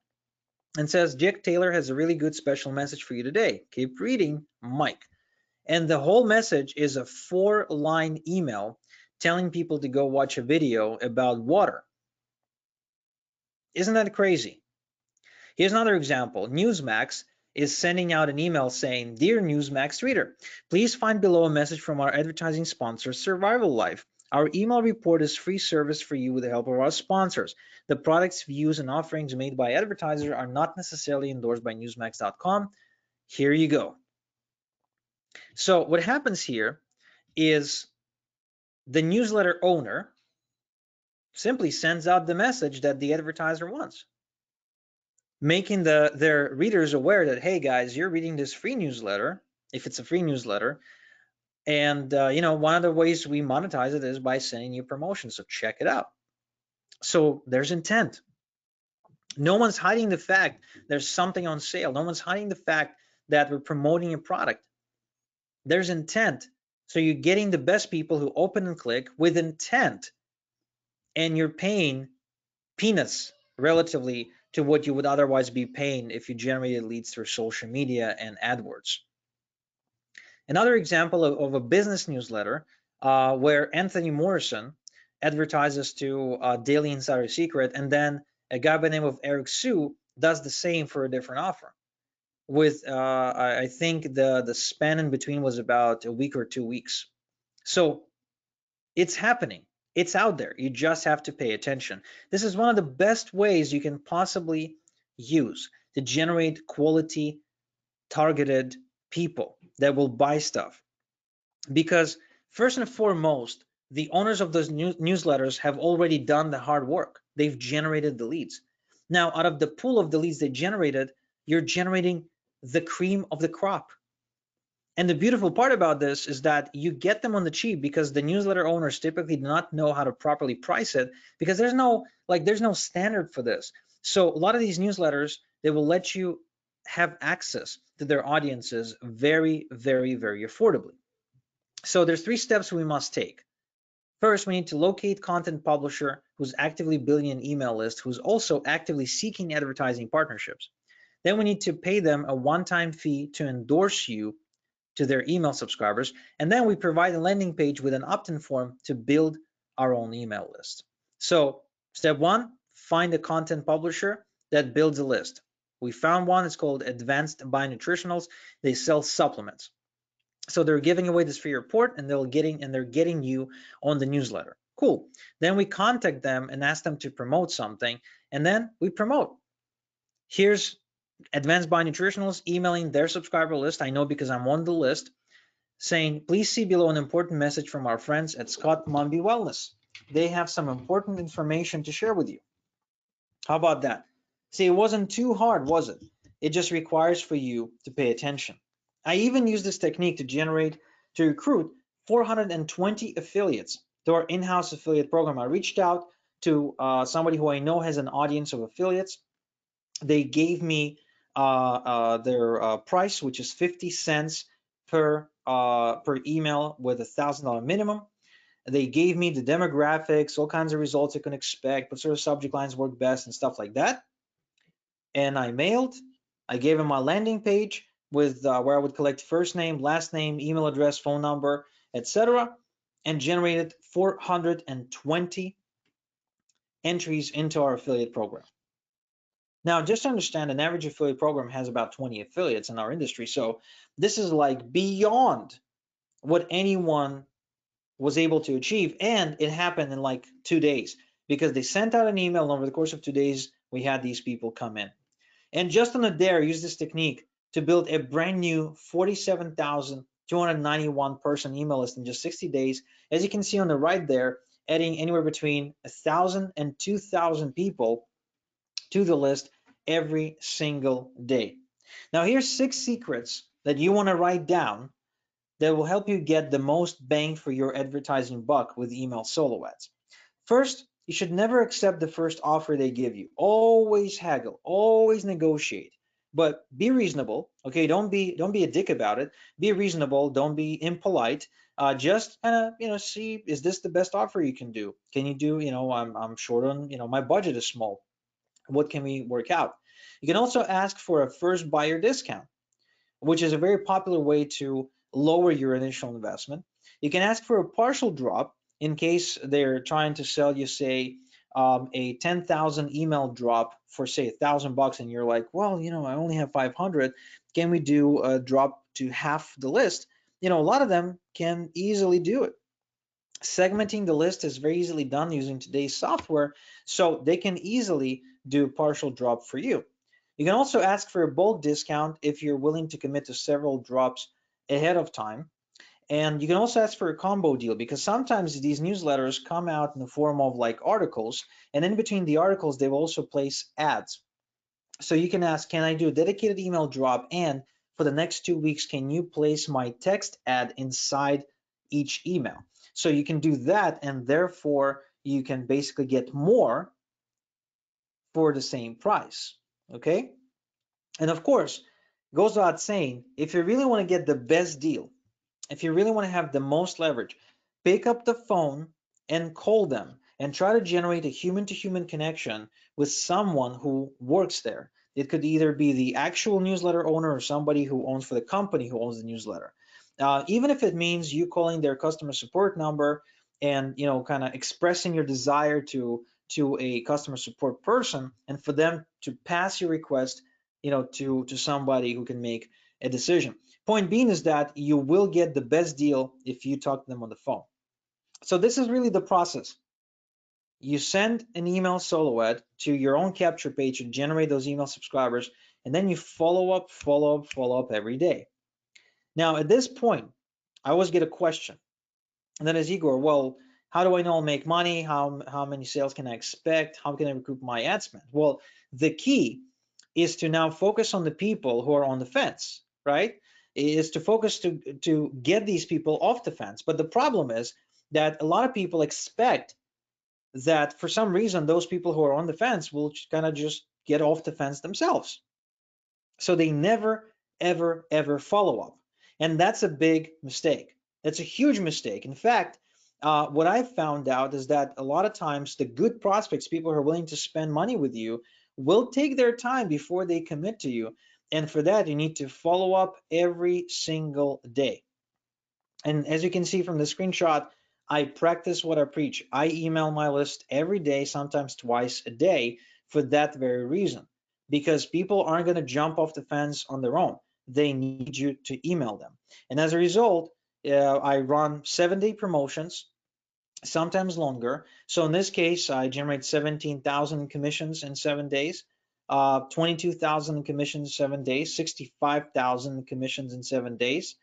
and says, Jack Taylor has a really good special message for you today. Keep reading, Mike. And the whole message is a 4-line email telling people to go watch a video about water. Isn't that crazy? Here's another example. Newsmax is sending out an email saying, Dear Newsmax reader, please find below a message from our advertising sponsor, Survival Life. Our email report is free service for you with the help of our sponsors. The products, views, and offerings made by advertisers are not necessarily endorsed by Newsmax.com. Here you go. So what happens here is the newsletter owner simply sends out the message that the advertiser wants, making their readers aware that, hey guys, you're reading this free newsletter, if it's a free newsletter, and one of the ways we monetize it is by sending you promotions, so check it out. So there's intent. No one's hiding the fact there's something on sale. No one's hiding the fact that we're promoting a product. There's intent. So you're getting the best people who open and click with intent, and you're paying peanuts relatively to what you would otherwise be paying if you generated leads through social media and AdWords. Another example of a business newsletter where Anthony Morrison advertises to Daily Insider Secret, and then a guy by the name of Eric Sue does the same for a different offer. With I think the span in between was about a week or 2 weeks. So it's happening. It's out there. You just have to pay attention. This is one of the best ways you can possibly use to generate quality, targeted people that will buy stuff. Because first and foremost, the owners of those newsletters have already done the hard work. They've generated the leads. Now, out of the pool of the leads they generated, you're generating the cream of the crop. And the beautiful part about this is that you get them on the cheap, because the newsletter owners typically do not know how to properly price it, because there's no standard for this. So a lot of these newsletters, they will let you have access to their audiences very, very, very affordably. So there's 3 steps we must take. First, we need to locate content publisher who's actively building an email list, who's also actively seeking advertising partnerships. Then we need to pay them a one-time fee to endorse you to their email subscribers. And then we provide a landing page with an opt-in form to build our own email list. So step 1, find a content publisher that builds a list. We found one. It's called Advanced Bionutritionals. They sell supplements. So they're giving away this free report, and they're getting you on the newsletter. Cool. Then we contact them and ask them to promote something, and then we promote. Here's Advanced Bionutritionals emailing their subscriber list. I know because I'm on the list, saying, please see below an important message from our friends at Scott Mumby Wellness. They have some important information to share with you. How about that? See, it wasn't too hard, was it? It just requires for you to pay attention. I even use this technique to recruit 420 affiliates to our in-house affiliate program. I reached out to somebody who I know has an audience of affiliates. They gave me their price, which is 50 cents per email with $1,000 minimum. They gave me the demographics, all kinds of results you can expect, what sort of subject lines work best and stuff like that. And I mailed. I gave them my landing page with where I would collect first name, last name, email address, phone number, etc., and generated 420 entries into our affiliate program. Now, just to understand, an average affiliate program has about 20 affiliates in our industry. So this is like beyond what anyone was able to achieve. And it happened in like 2 days because they sent out an email, and over the course of 2 days, we had these people come in. And just on a dare, use this technique to build a brand new 47,291 person email list in just 60 days. As you can see on the right there, adding anywhere between 1,000 and 2,000 people to the list every single day. Now, here's 6 secrets that you want to write down that will help you get the most bang for your advertising buck with email solo ads. First, you should never accept the first offer they give you. Always haggle, always negotiate, but be reasonable. Okay, don't be a dick about it. Be reasonable. Don't be impolite. Just kind of see, is this the best offer you can do? Can you do, I'm short on, my budget is small. What can we work out? You can also ask for a first buyer discount, which is a very popular way to lower your initial investment. You can ask for a partial drop in case they're trying to sell you, say, a 10,000 email drop for, say, $1,000, and you're like, well, I only have 500. Can we do a drop to half the list? A lot of them can easily do it. Segmenting the list is very easily done using today's software, so they can easily do a partial drop for you. You can also ask for a bulk discount if you're willing to commit to several drops ahead of time. And you can also ask for a combo deal, because sometimes these newsletters come out in the form of like articles, and in between the articles, they will also place ads. So you can ask, can I do a dedicated email drop? And for the next 2 weeks, can you place my text ad inside each email? So you can do that, and therefore you can basically get more for the same price. Okay. And of course, it goes without saying, if you really want to get the best deal, if you really want to have the most leverage, pick up the phone and call them and try to generate a human-to-human connection with someone who works there. It could either be the actual newsletter owner or somebody who owns for the company who owns the newsletter. Even if it means you calling their customer support number and kind of expressing your desire to a customer support person, and for them to pass your request to somebody who can make a decision. Point being is that you will get the best deal if you talk to them on the phone. So this is really the process. You send an email solo ad to your own capture page to generate those email subscribers, and then you follow up every day. Now, at this point, I always get a question, and that is, Igor, well, how do I know I'll make money? How many sales can I expect? How can I recoup my ad spend? Well, the key is to now focus on the people who are on the fence, right? Is to focus to get these people off the fence. But the problem is that a lot of people expect that for some reason those people who are on the fence will kind of just get off the fence themselves. So they never, ever follow up. And that's a big mistake. That's a huge mistake. In fact, what I've found out is that a lot of times the good prospects, people who are willing to spend money with you, will take their time before they commit to you. And for that, you need to follow up every single day. And as you can see from the screenshot, I practice what I preach. I email my list every day, sometimes twice a day, for that very reason. Because people aren't going to jump off the fence on their own. They need you to email them. And as a result, I run 7-day promotions, sometimes longer. So in this case, I generate 17,000 commissions in 7 days, 22,000 in commissions in 7 days, 65,000 commissions in 7 days,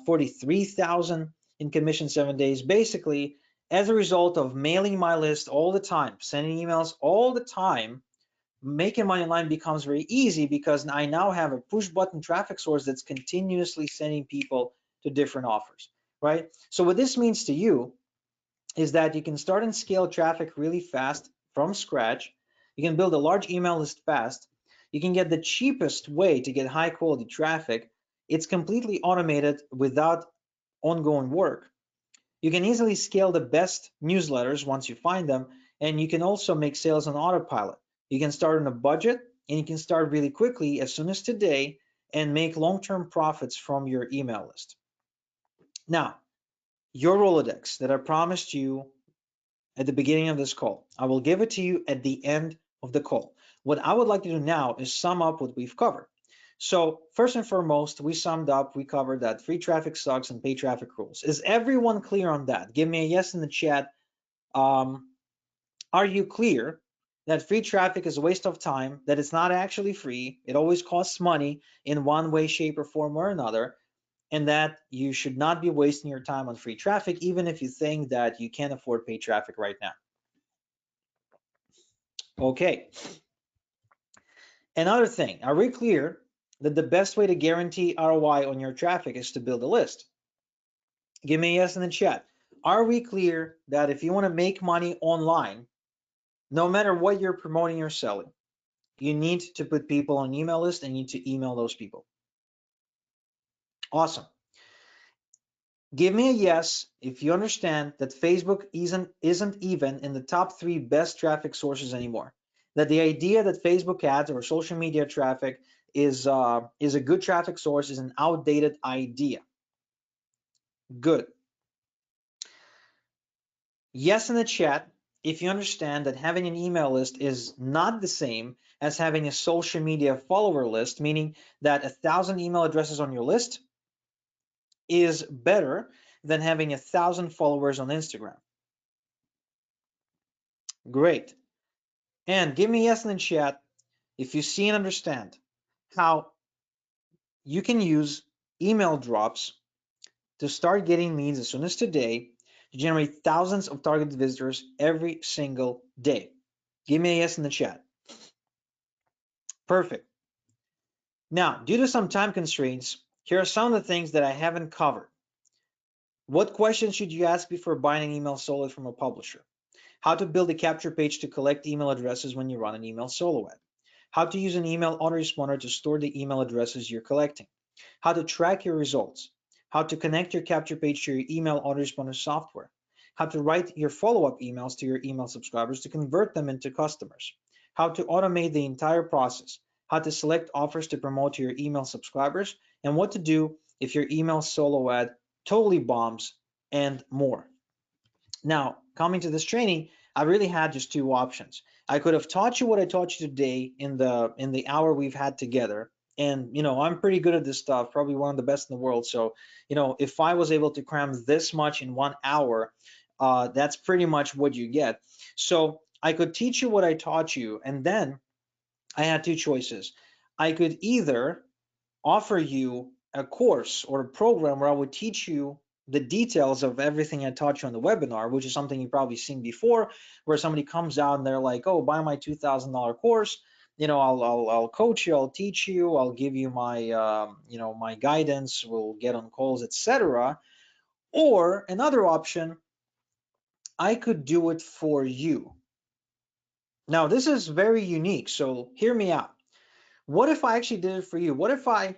43,000 in commission 7 days. Basically, as a result of mailing my list all the time, sending emails all the time, making money online becomes very easy because I now have a push button traffic source that's continuously sending people to different offers. right? So what this means to you is that you can start and scale traffic really fast from scratch. You can build a large email list fast. You can get the cheapest way to get high quality traffic. It's completely automated without ongoing work. You can easily scale the best newsletters once you find them, and you can also make sales on autopilot. You can start on a budget, and you can start really quickly as soon as today and make long-term profits from your email list. Now, your Rolodex that I promised you at the beginning of this call, I will give it to you at the end of the call. What I would like to do now is sum up what we've covered. So first and foremost, we covered that free traffic sucks and paid traffic rules. Is everyone clear on that? Give me a yes in the chat. Um, are you clear that free traffic is a waste of time, that it's not actually free, it always costs money in one way, shape, or form or another, and that you should not be wasting your time on free traffic, even if you think that you can't afford paid traffic right now? Okay. Another thing, are we clear that the best way to guarantee ROI on your traffic is to build a list? Give me a yes in the chat. Are we clear that if you want to make money online, no matter what you're promoting or selling, you need to put people on an email list and you need to email those people? Awesome. Give me a yes if you understand that Facebook isn't even in the top 3 best traffic sources anymore. That the idea that Facebook ads or social media traffic is a good traffic source is an outdated idea. Good. Yes in the chat if you understand that having an email list is not the same as having a social media follower list, meaning that 1,000 email addresses on your list is better than having 1,000 followers on Instagram. Great. And give me a yes in the chat if you see and understand how you can use email drops to start getting leads as soon as today to generate thousands of targeted visitors every single day. Give me a yes in the chat. Perfect. Now, due to some time constraints, here are some of the things that I haven't covered. What questions should you ask before buying an email solo from a publisher? How to build a capture page to collect email addresses when you run an email solo ad. How to use an email autoresponder to store the email addresses you're collecting. How to track your results. How to connect your capture page to your email autoresponder software. How to write your follow-up emails to your email subscribers to convert them into customers. How to automate the entire process. How to select offers to promote to your email subscribers, and what to do if your email solo ad totally bombs, and more. Now, coming to this training, I really had just 2 options. I could have taught you what I taught you today in the hour we've had together. And I'm pretty good at this stuff, probably one of the best in the world. So, if I was able to cram this much in 1 hour, that's pretty much what you get. So I could teach you what I taught you, and then I had 2 choices. I could either offer you a course or a program where I would teach you the details of everything I taught you on the webinar, which is something you've probably seen before, where somebody comes out and they're like, "Oh, buy my $2,000 course. I'll coach you, I'll teach you, I'll give you my my guidance, we'll get on calls, etc." Or another option, I could do it for you. Now, this is very unique, so hear me out. What if I actually did it for you? What if I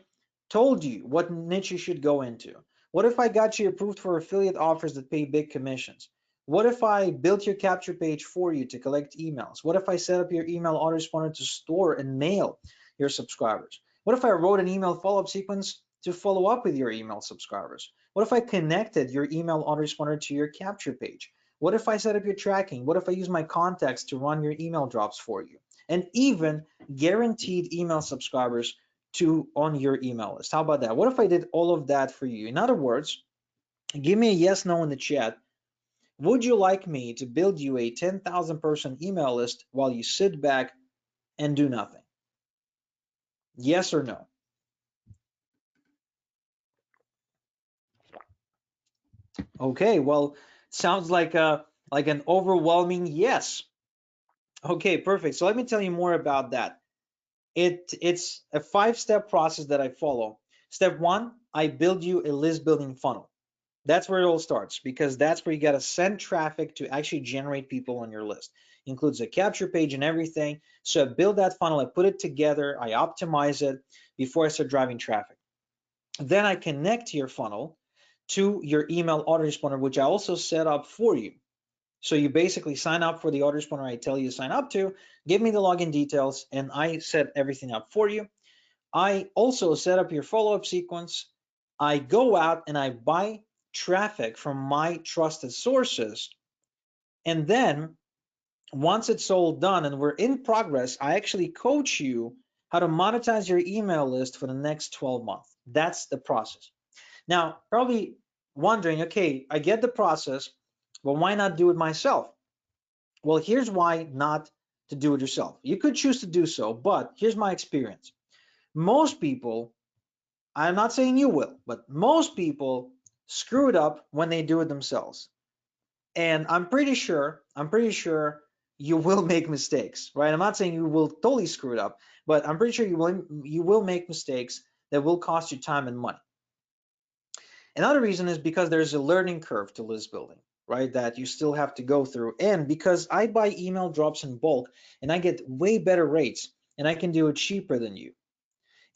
told you what niche you should go into? What if I got you approved for affiliate offers that pay big commissions? What if I built your capture page for you to collect emails? What if I set up your email autoresponder to store and mail your subscribers? What if I wrote an email follow-up sequence to follow up with your email subscribers? What if I connected your email autoresponder to your capture page? What if I set up your tracking? What if I use my contacts to run your email drops for you? And even guaranteed email subscribers to on your email list. How about that? What if I did all of that for you? In other words, give me a yes, no in the chat. Would you like me to build you a 10,000 person email list while you sit back and do nothing? Yes or no? Okay, well, sounds like an overwhelming yes. Okay, perfect. So let me tell you more about that. It's a 5-step process that I follow. Step 1, I build you a list building funnel. That's where it all starts, because that's where you got to send traffic to actually generate people on your list. Includes a capture page and everything. So I build that funnel, I put it together, I optimize it before I start driving traffic. Then I connect your funnel to your email autoresponder, which I also set up for you. So you basically sign up for the autoresponder I tell you to sign up to, give me the login details, and I set everything up for you. I also set up your follow-up sequence. I go out and I buy traffic from my trusted sources. And then once it's all done and we're in progress, I actually coach you how to monetize your email list for the next 12 months. That's the process. Now, probably wondering, okay, I get the process, but why not do it myself? Well, here's why not to do it yourself. You could choose to do so, but here's my experience. Most people, I'm not saying you will, but most people screw it up when they do it themselves. And I'm pretty sure you will make mistakes, right? I'm not saying you will totally screw it up, but I'm pretty sure you will make mistakes that will cost you time and money. Another reason is because there's a learning curve to list building, right? That you still have to go through. And because I buy email drops in bulk and I get way better rates and I can do it cheaper than you.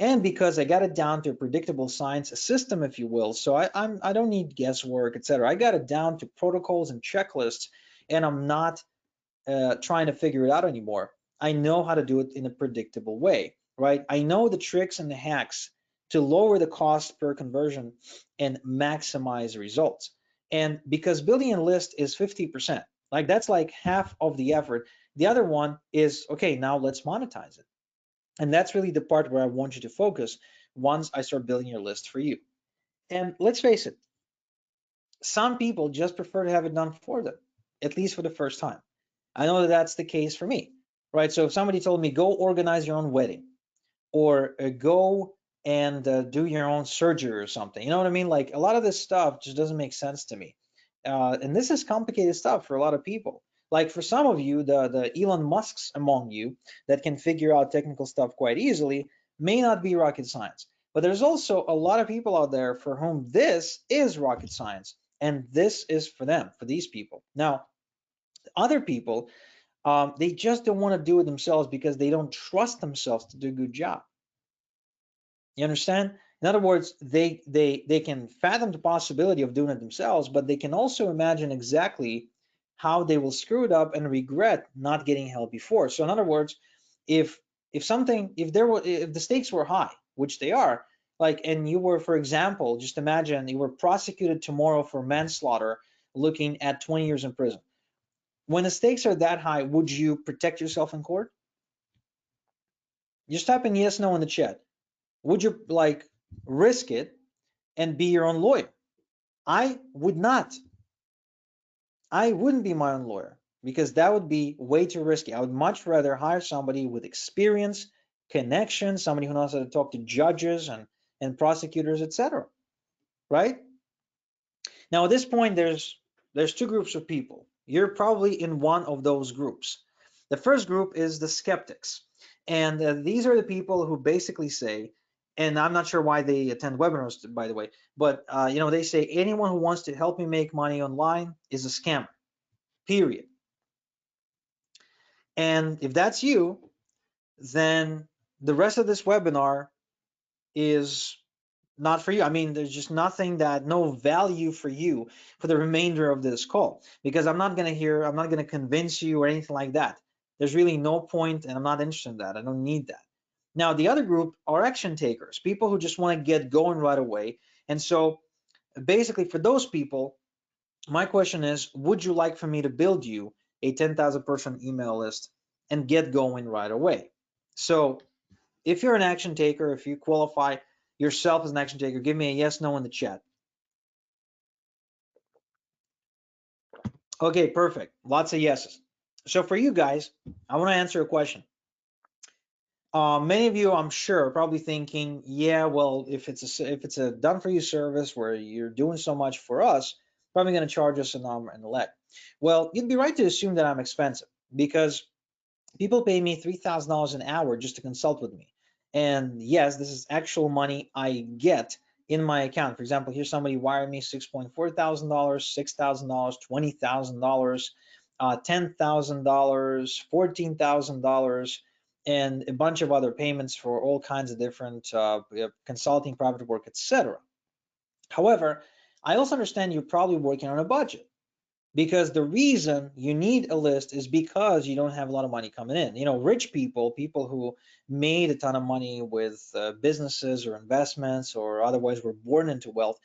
And because I got it down to a predictable science, a system, if you will. So I don't need guesswork, etc. I got it down to protocols and checklists, and I'm not trying to figure it out anymore. I know how to do it in a predictable way, right? I know the tricks and the hacks to lower the cost per conversion and maximize results. And because building a list is 50%, like that's like half of the effort. The other one is, okay, now let's monetize it. And that's really the part where I want you to focus once I start building your list for you. And let's face it, some people just prefer to have it done for them, at least for the first time. I know that that's the case for me, right? So if somebody told me, go organize your own wedding, or go and do your own surgery or something, you know what I mean? Like, a lot of this stuff just doesn't make sense to me. And this is complicated stuff for a lot of people. Like, for some of you, the Elon Musks among you that can figure out technical stuff quite easily may not be rocket science. But there's also a lot of people out there for whom this is rocket science, and this is for them, for these people. Now, other people, they just don't want to do it themselves because they don't trust themselves to do a good job. You understand? In other words, they can fathom the possibility of doing it themselves, but they can also imagine exactly how they will screw it up and regret not getting help before. So in other words, if if the stakes were high, which they are, like, and you were, for example, just imagine you were prosecuted tomorrow for manslaughter, looking at 20 years in prison. When the stakes are that high, would you protect yourself in court? Just type in yes, no in the chat. Would you, like, risk it and be your own lawyer? I would not. I wouldn't be my own lawyer because that would be way too risky. I would much rather hire somebody with experience, connections, somebody who knows how to talk to judges and prosecutors, etc. Right? Now at this point, there's two groups of people. You're probably in one of those groups. The first group is the skeptics, and these are the people who basically say, and I'm not sure why they attend webinars, by the way, but they say anyone who wants to help me make money online is a scammer, period. And if that's you, then the rest of this webinar is not for you. I mean, there's just no value for you for the remainder of this call, because I'm not going to convince you or anything like that. There's really no point, and I'm not interested in that. I don't need that. Now, the other group are action takers, people who just want to get going right away. And so basically for those people, my question is, would you like for me to build you a 10,000 person email list and get going right away? So if you're an action taker, if you qualify yourself as an action taker, give me a yes, no in the chat. Okay, perfect. Lots of yeses. So for you guys, I want to answer a question. Many of you, I'm sure, are probably thinking, yeah, well, if it's a done for you service where you're doing so much for us, probably going to charge us an arm and a leg. Well, you'd be right to assume that I'm expensive, because people pay me $3,000 an hour just to consult with me. And yes, this is actual money I get in my account. For example, here's somebody wired me $6.4 thousand, $6,000, $20,000, $10,000, $14,000, and a bunch of other payments for all kinds of different consulting, private work, etc. However, I also understand you're probably working on a budget, because the reason you need a list is because you don't have a lot of money coming in. You know, rich people, people who made a ton of money with businesses or investments or otherwise were born into wealth,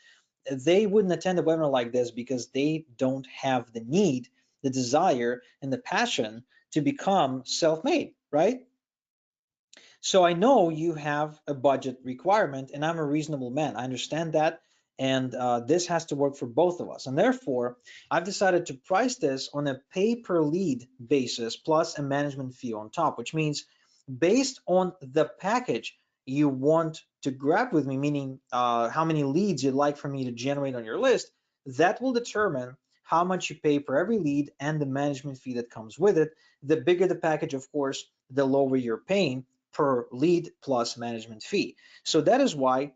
they wouldn't attend a webinar like this because they don't have the need, the desire, and the passion to become self-made, right? So I know you have a budget requirement, and I'm a reasonable man. I understand that, and this has to work for both of us. And therefore, I've decided to price this on a pay per lead basis plus a management fee on top, which means based on the package you want to grab with me, meaning how many leads you'd like for me to generate on your list, that will determine how much you pay per every lead and the management fee that comes with it. The bigger the package, of course, the lower you're paying per lead plus management fee. So that is why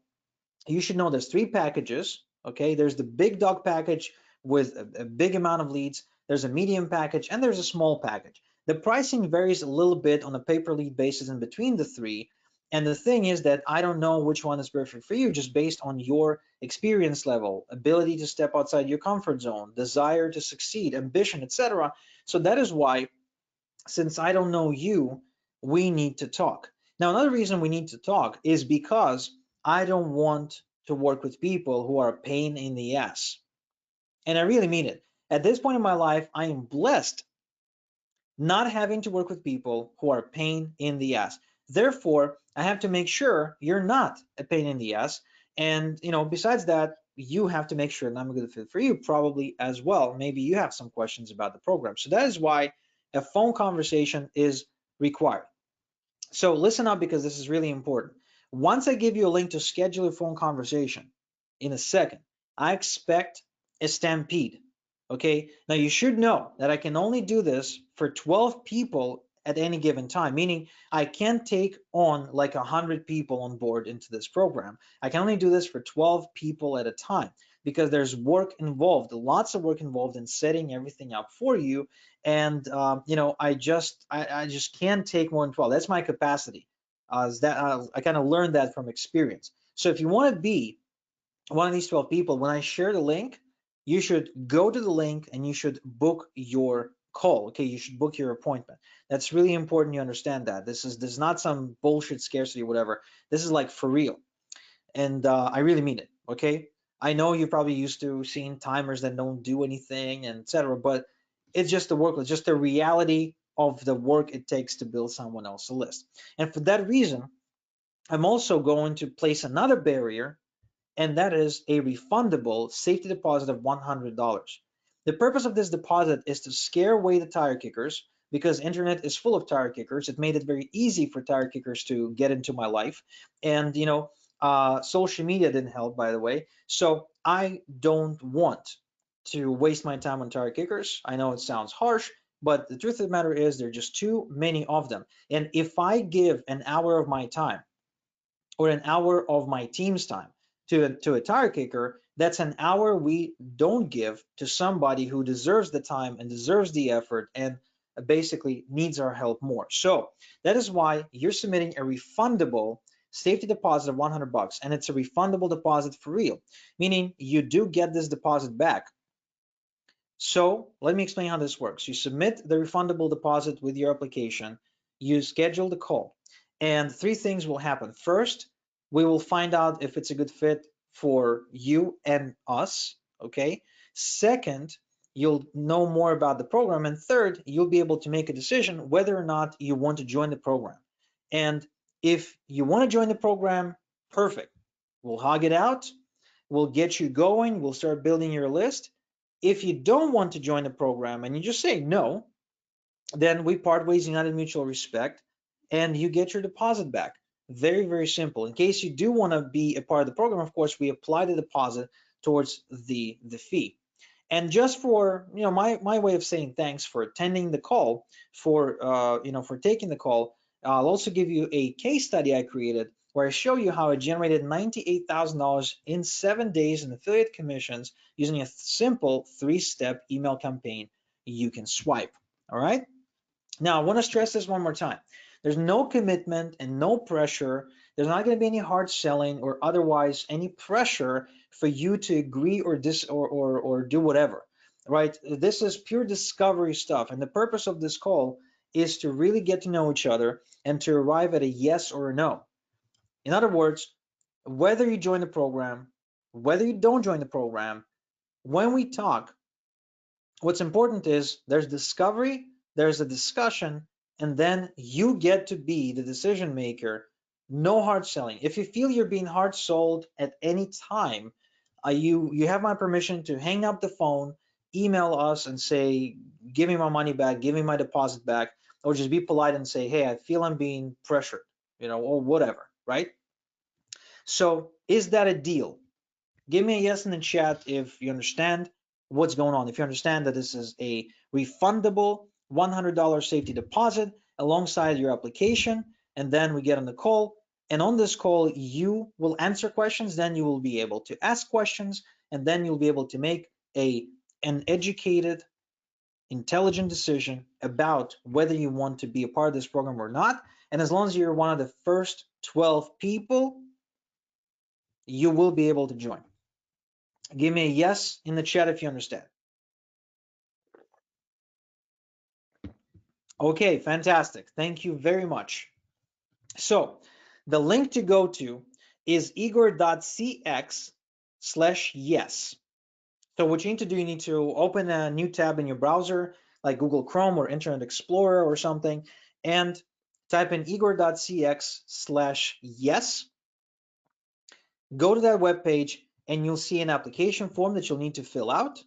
you should know there's three packages. Okay, there's the big dog package with a big amount of leads, there's a medium package, and there's a small package. The pricing varies a little bit on a pay per lead basis in between the three. And the thing is that I don't know which one is perfect for you, just based on your experience level, ability to step outside your comfort zone, desire to succeed, ambition, etc. So that is why, since I don't know you, we need to talk. Now, another reason we need to talk is because I don't want to work with people who are a pain in the ass. And I really mean it. At this point in my life, I am blessed not having to work with people who are a pain in the ass. Therefore, I have to make sure you're not a pain in the ass. And, you know, besides that, you have to make sure that I'm a good fit for you probably as well. Maybe you have some questions about the program. So that is why a phone conversation is required. So listen up, because this is really important. Once I give you a link to schedule a phone conversation in a second, I expect a stampede. Okay, now you should know that I can only do this for 12 people at any given time, meaning I can't take on like 100 people on board into this program. I can only do this for 12 people at a time, because there's work involved, lots of work involved in setting everything up for you. And you know, I just can't take more than 12. That's my capacity. I kind of learned that from experience. So if you want to be one of these 12 people, when I share the link, you should go to the link and you should book your call. Okay, you should book your appointment. That's really important you understand that. This is not some bullshit scarcity or whatever. This is like for real. And I really mean it. Okay, I know you're probably used to seeing timers that don't do anything and etc., but it's just the work, it's just the reality of the work it takes to build someone else's list. And for that reason, I'm also going to place another barrier, and that is a refundable safety deposit of $100. The purpose of this deposit is to scare away the tire kickers, because internet is full of tire kickers. It made it very easy for tire kickers to get into my life. And you know, social media didn't help, by the way. So I don't want to waste my time on tire kickers. I know it sounds harsh, but the truth of the matter is there are just too many of them. And if I give an hour of my time or an hour of my team's time to a tire kicker, that's an hour we don't give to somebody who deserves the time and deserves the effort and basically needs our help more. So that is why you're submitting a refundable safety deposit of 100 bucks, and it's a refundable deposit for real, meaning you do get this deposit back. So let me explain how this works. You submit the refundable deposit with your application, you schedule the call, and three things will happen. First, we will find out if it's a good fit for you and us, okay? Second, you'll know more about the program. And third, you'll be able to make a decision whether or not you want to join the program. And if you want to join the program, perfect. We'll hog it out. We'll get you going. We'll start building your list. If you don't want to join the program and you just say no, then we part ways, united mutual respect, and you get your deposit back. Very, very simple. In case you do want to be a part of the program, of course, we apply the deposit towards the fee. And just for, you know, my way of saying thanks for attending the call, for you know, for taking the call, I'll also give you a case study I created where I show you how I generated $98,000 in 7 days in affiliate commissions using a simple 3-step email campaign you can swipe. All right. Now, I want to stress this one more time. There's no commitment and no pressure. There's not going to be any hard selling or otherwise any pressure for you to agree or do whatever, right? This is pure discovery stuff. And the purpose of this call is to really get to know each other and to arrive at a yes or a no. In other words, whether you join the program, whether you don't join the program, when we talk, what's important is there's discovery, there's a discussion, and then you get to be the decision maker. No hard selling. If you feel you're being hard sold at any time, you have my permission to hang up the phone, email us and say, give me my money back, give me my deposit back, or just be polite and say, hey, I feel I'm being pressured, or whatever, right? So is that a deal? Give me a yes in the chat if you understand what's going on. If you understand that this is a refundable $100 safety deposit alongside your application, and then we get on the call. And on this call, you will answer questions, then you will be able to ask questions, and then you'll be able to make an educated, intelligent decision about whether you want to be a part of this program or not. And as long as you're one of the first 12 people, you will be able to join. Give me a yes in the chat if you understand. Okay, fantastic. Thank you very much. So the link to go to is igor.cx/yes. So what you need to do, you need to open a new tab in your browser, like Google Chrome or Internet Explorer or something, and type in igor.cx/yes. Go to that web page and you'll see an application form that you'll need to fill out.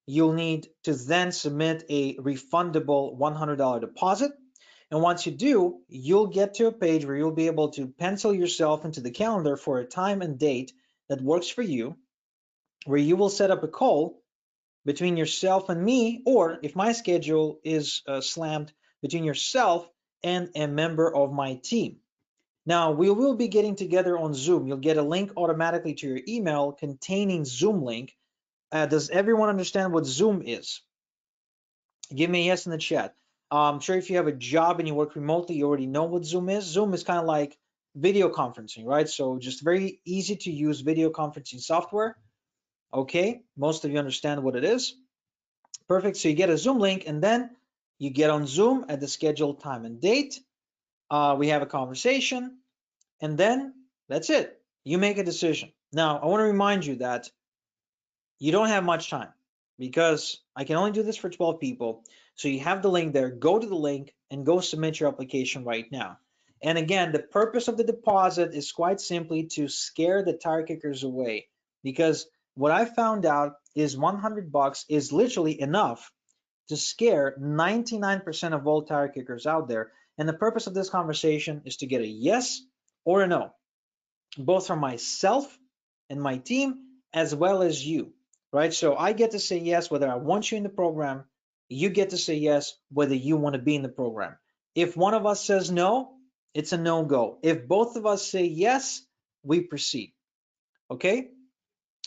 You'll need to then submit a refundable $100 deposit. And once you do, you'll get to a page where you'll be able to pencil yourself into the calendar for a time and date that works for you, where you will set up a call between yourself and me, or if my schedule is slammed, between yourself and a member of my team. Now, we will be getting together on Zoom. You'll get a link automatically to your email containing Zoom link. Does everyone understand what Zoom is? Give me a yes in the chat. I'm sure if you have a job and you work remotely, you already know what Zoom is. Zoom is kind of like video conferencing, right? So just very easy to use video conferencing software. Okay, most of you understand what it is. Perfect. So you get a Zoom link and then you get on Zoom at the scheduled time and date. We have a conversation and then that's it. You make a decision. Now, I want to remind you that you don't have much time because I can only do this for 12 people. So you have the link there. Go to the link and go submit your application right now. And again, the purpose of the deposit is quite simply to scare the tire kickers away, because what I found out is $100 is literally enough to scare 99% of all tire kickers out there. And the purpose of this conversation is to get a yes or a no, both from myself and my team, as well as you, right? So I get to say yes whether I want you in the program. You get to say yes whether you want to be in the program. If one of us says no, it's a no-go. If both of us say yes, we proceed. Okay?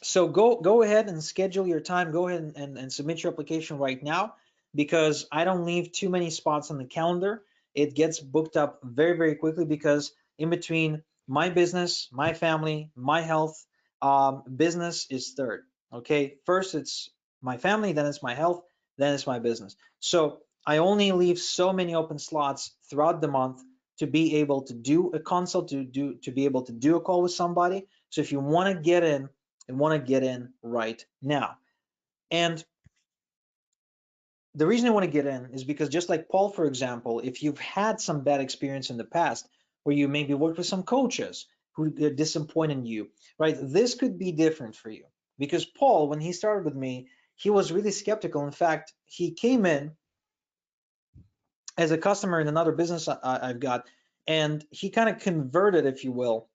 So go ahead and schedule your time. Go ahead and submit your application right now, because I don't leave too many spots on the calendar. It gets booked up very, very quickly, because in between my business, my family, my health, business is third. Okay, first it's my family, then it's my health, then it's my business. So I only leave so many open slots throughout the month to be able to do a consult, to be able to do a call with somebody. So if you want to get in, and want to get in right now. And the reason I want to get in is because, just like Paul, for example, if you've had some bad experience in the past where you maybe worked with some coaches who disappointed you, right? This could be different for you, because Paul, when he started with me, he was really skeptical. In fact, he came in as a customer in another business I've got, and he kind of converted, if you will,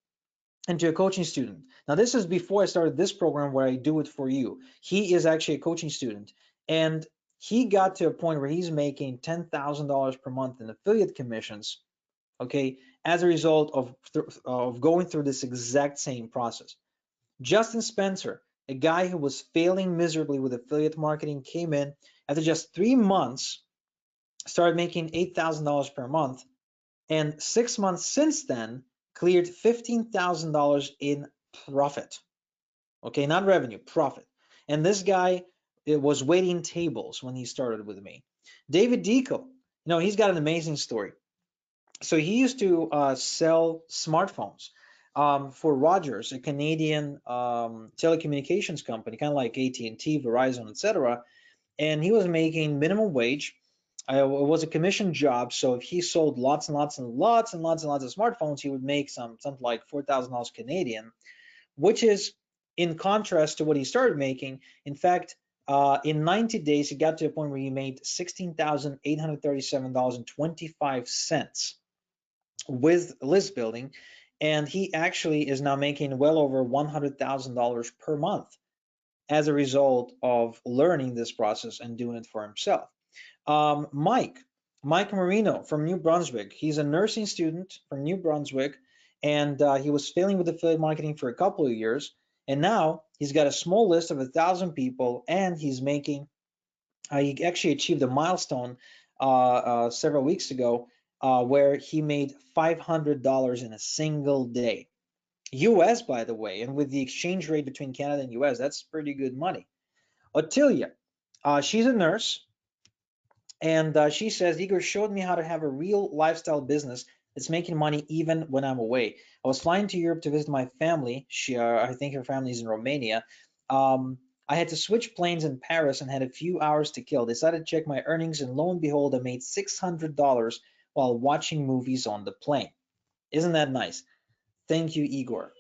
into a coaching student. Now, this is before I started this program where I do it for you. He is actually a coaching student, and he got to a point where he's making $10,000 per month in affiliate commissions, okay, as a result of going through this exact same process. Justin Spencer, a guy who was failing miserably with affiliate marketing, came in after just 3 months, started making $8,000 per month, and 6 months since then cleared $15,000 in profit. Okay, not revenue, profit. And this guy, it was waiting tables when he started with me. David Deco, he's got an amazing story. So he used to sell smartphones for Rogers, a Canadian telecommunications company, kind of like AT&T, Verizon, etc. And he was making minimum wage. It was a commission job, so if he sold lots and lots and lots and lots and lots of smartphones, he would make something like $4,000 Canadian, which is in contrast to what he started making. In fact, in 90 days, he got to a point where he made $16,837.25 with list building, and he actually is now making well over $100,000 per month as a result of learning this process and doing it for himself. Mike Marino from New Brunswick. He's a nursing student from New Brunswick, and he was failing with affiliate marketing for a couple of years, and now he's got a small list of 1,000 people, and he's making. He actually achieved a milestone several weeks ago where he made $500 in a single day. US, by the way, and with the exchange rate between Canada and US, that's pretty good money. Ottilia, she's a nurse, and she says, Igor showed me how to have a real lifestyle business that's making money even when I'm away. I was flying to Europe to visit my family. I think her family's in Romania. I had to switch planes in Paris and had a few hours to kill. Decided to check my earnings, and lo and behold, I made $600 while watching movies on the plane. Isn't that nice? Thank you, Igor.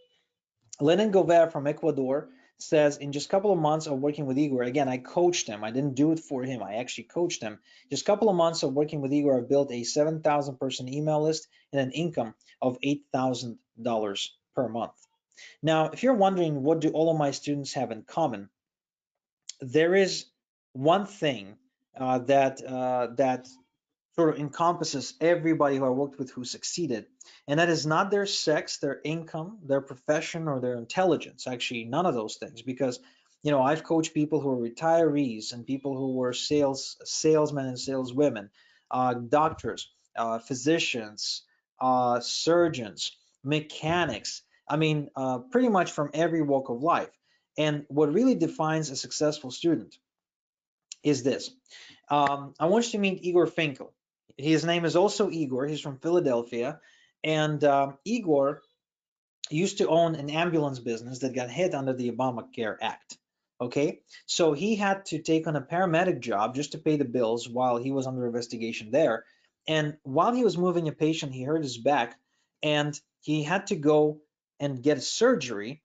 Lenin Gobert from Ecuador says, in just a couple of months of working with Igor, again, I coached him. I didn't do it for him. I actually coached him. Just a couple of months of working with Igor, I've built a 7,000 person email list and an income of $8,000 per month. Now, if you're wondering what do all of my students have in common, there is one thing that sort of encompasses everybody who I worked with who succeeded, and that is not their sex, their income, their profession, or their intelligence. Actually, none of those things, because I've coached people who are retirees and people who were salesmen and saleswomen, doctors, physicians, surgeons, mechanics. I mean, pretty much from every walk of life. And what really defines a successful student is this. I want you to meet Igor Finkel. His name is also Igor. He's from Philadelphia. And Igor used to own an ambulance business that got hit under the Obamacare Act. Okay, so he had to take on a paramedic job just to pay the bills while he was under investigation there. And while he was moving a patient, he hurt his back, and he had to go and get surgery,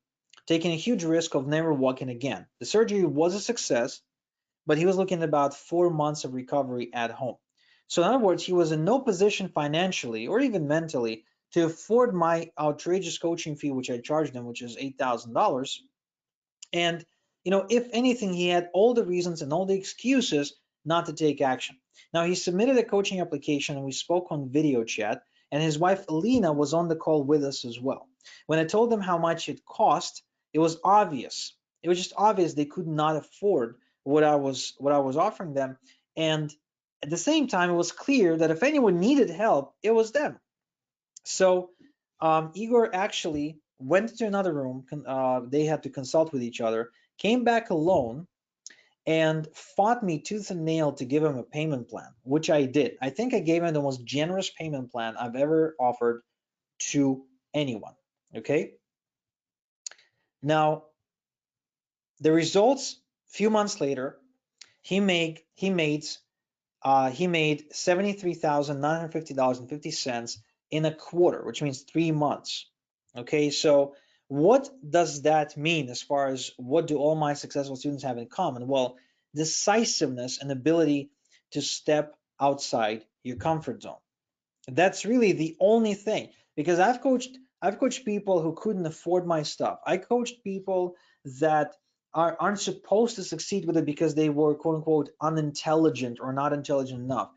taking a huge risk of never walking again. The surgery was a success, but he was looking at about 4 months of recovery at home. So in other words, he was in no position financially or even mentally to afford my outrageous coaching fee, which I charged him, which is $8,000. And if anything, he had all the reasons and all the excuses not to take action. Now, he submitted a coaching application, and we spoke on video chat, and his wife Alina was on the call with us as well. When I told them how much it cost, it was obvious. It was just obvious they could not afford what I was offering them. And at the same time, it was clear that if anyone needed help, it was them. So Igor actually went to another room. They had to consult with each other, came back alone, and fought me tooth and nail to give him a payment plan, which I did. I think I gave him the most generous payment plan I've ever offered to anyone. Okay. Now, the results, a few months later, he made $73,950.50 in a quarter, which means 3 months. Okay, so what does that mean as far as what do all my successful students have in common? Well, decisiveness and ability to step outside your comfort zone. That's really the only thing, because I've coached people who couldn't afford my stuff. I coached people that aren't supposed to succeed with it because they were quote unquote unintelligent or not intelligent enough.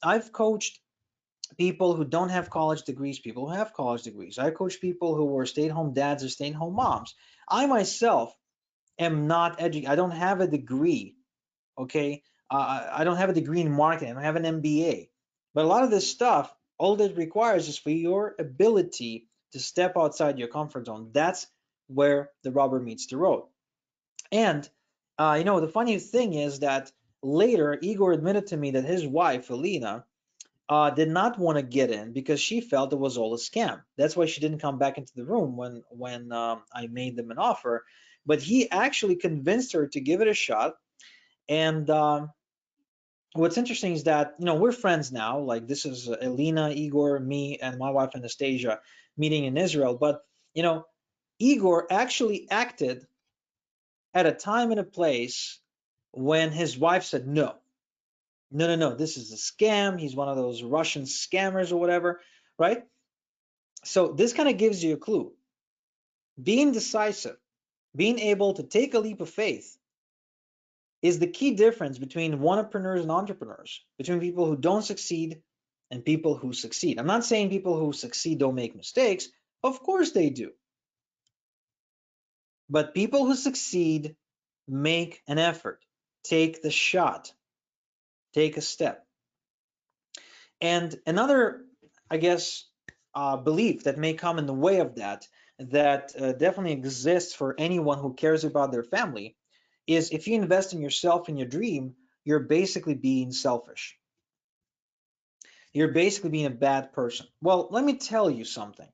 I've coached people who don't have college degrees, people who have college degrees. I coach people who were stay-at-home dads or stay-at-home moms. I myself am not educated. I don't have a degree. Okay, I don't have a degree in marketing. I don't have an MBA. But a lot of this stuff, all that requires is for your ability to step outside your comfort zone. That's where the rubber meets the road. And the funny thing is that later Igor admitted to me that his wife Alina did not want to get in because she felt it was all a scam. That's why she didn't come back into the room when I made them an offer. But he actually convinced her to give it a shot. And what's interesting is that we're friends now. Like this is Elena, Igor, me, and my wife Anastasia meeting in Israel. But Igor actually acted at a time and a place when his wife said no. No, no, no, this is a scam. He's one of those Russian scammers or whatever, right? So this kind of gives you a clue. Being decisive, being able to take a leap of faith is the key difference between entrepreneurs and entrepreneurs, between people who don't succeed and people who succeed. I'm not saying people who succeed don't make mistakes. Of course they do. But people who succeed make an effort, take the shot, take a step. And another, I guess, belief that may come in the way of that definitely exists for anyone who cares about their family, is if you invest in yourself and your dream, you're basically being selfish. You're basically being a bad person. Well, let me tell you something.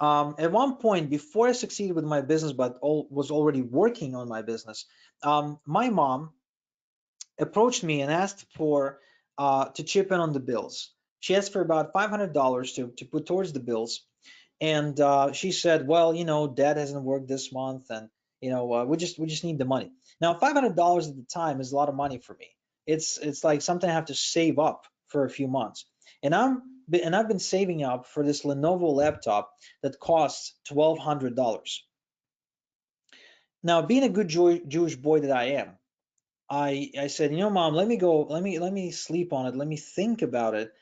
At one point, before I succeeded with my business, but was already working on my business, my mom approached me and asked for to chip in on the bills. She asked for about $500 to put towards the bills, and she said, "Well, Dad hasn't worked this month, and we just need the money." Now, $500 at the time is a lot of money for me. It's like something I have to save up for a few months, and I've been saving up for this Lenovo laptop that costs $1,200. Now, being a good Jewish boy that I am, I said, Mom, let me go, let me sleep on it, let me think about it,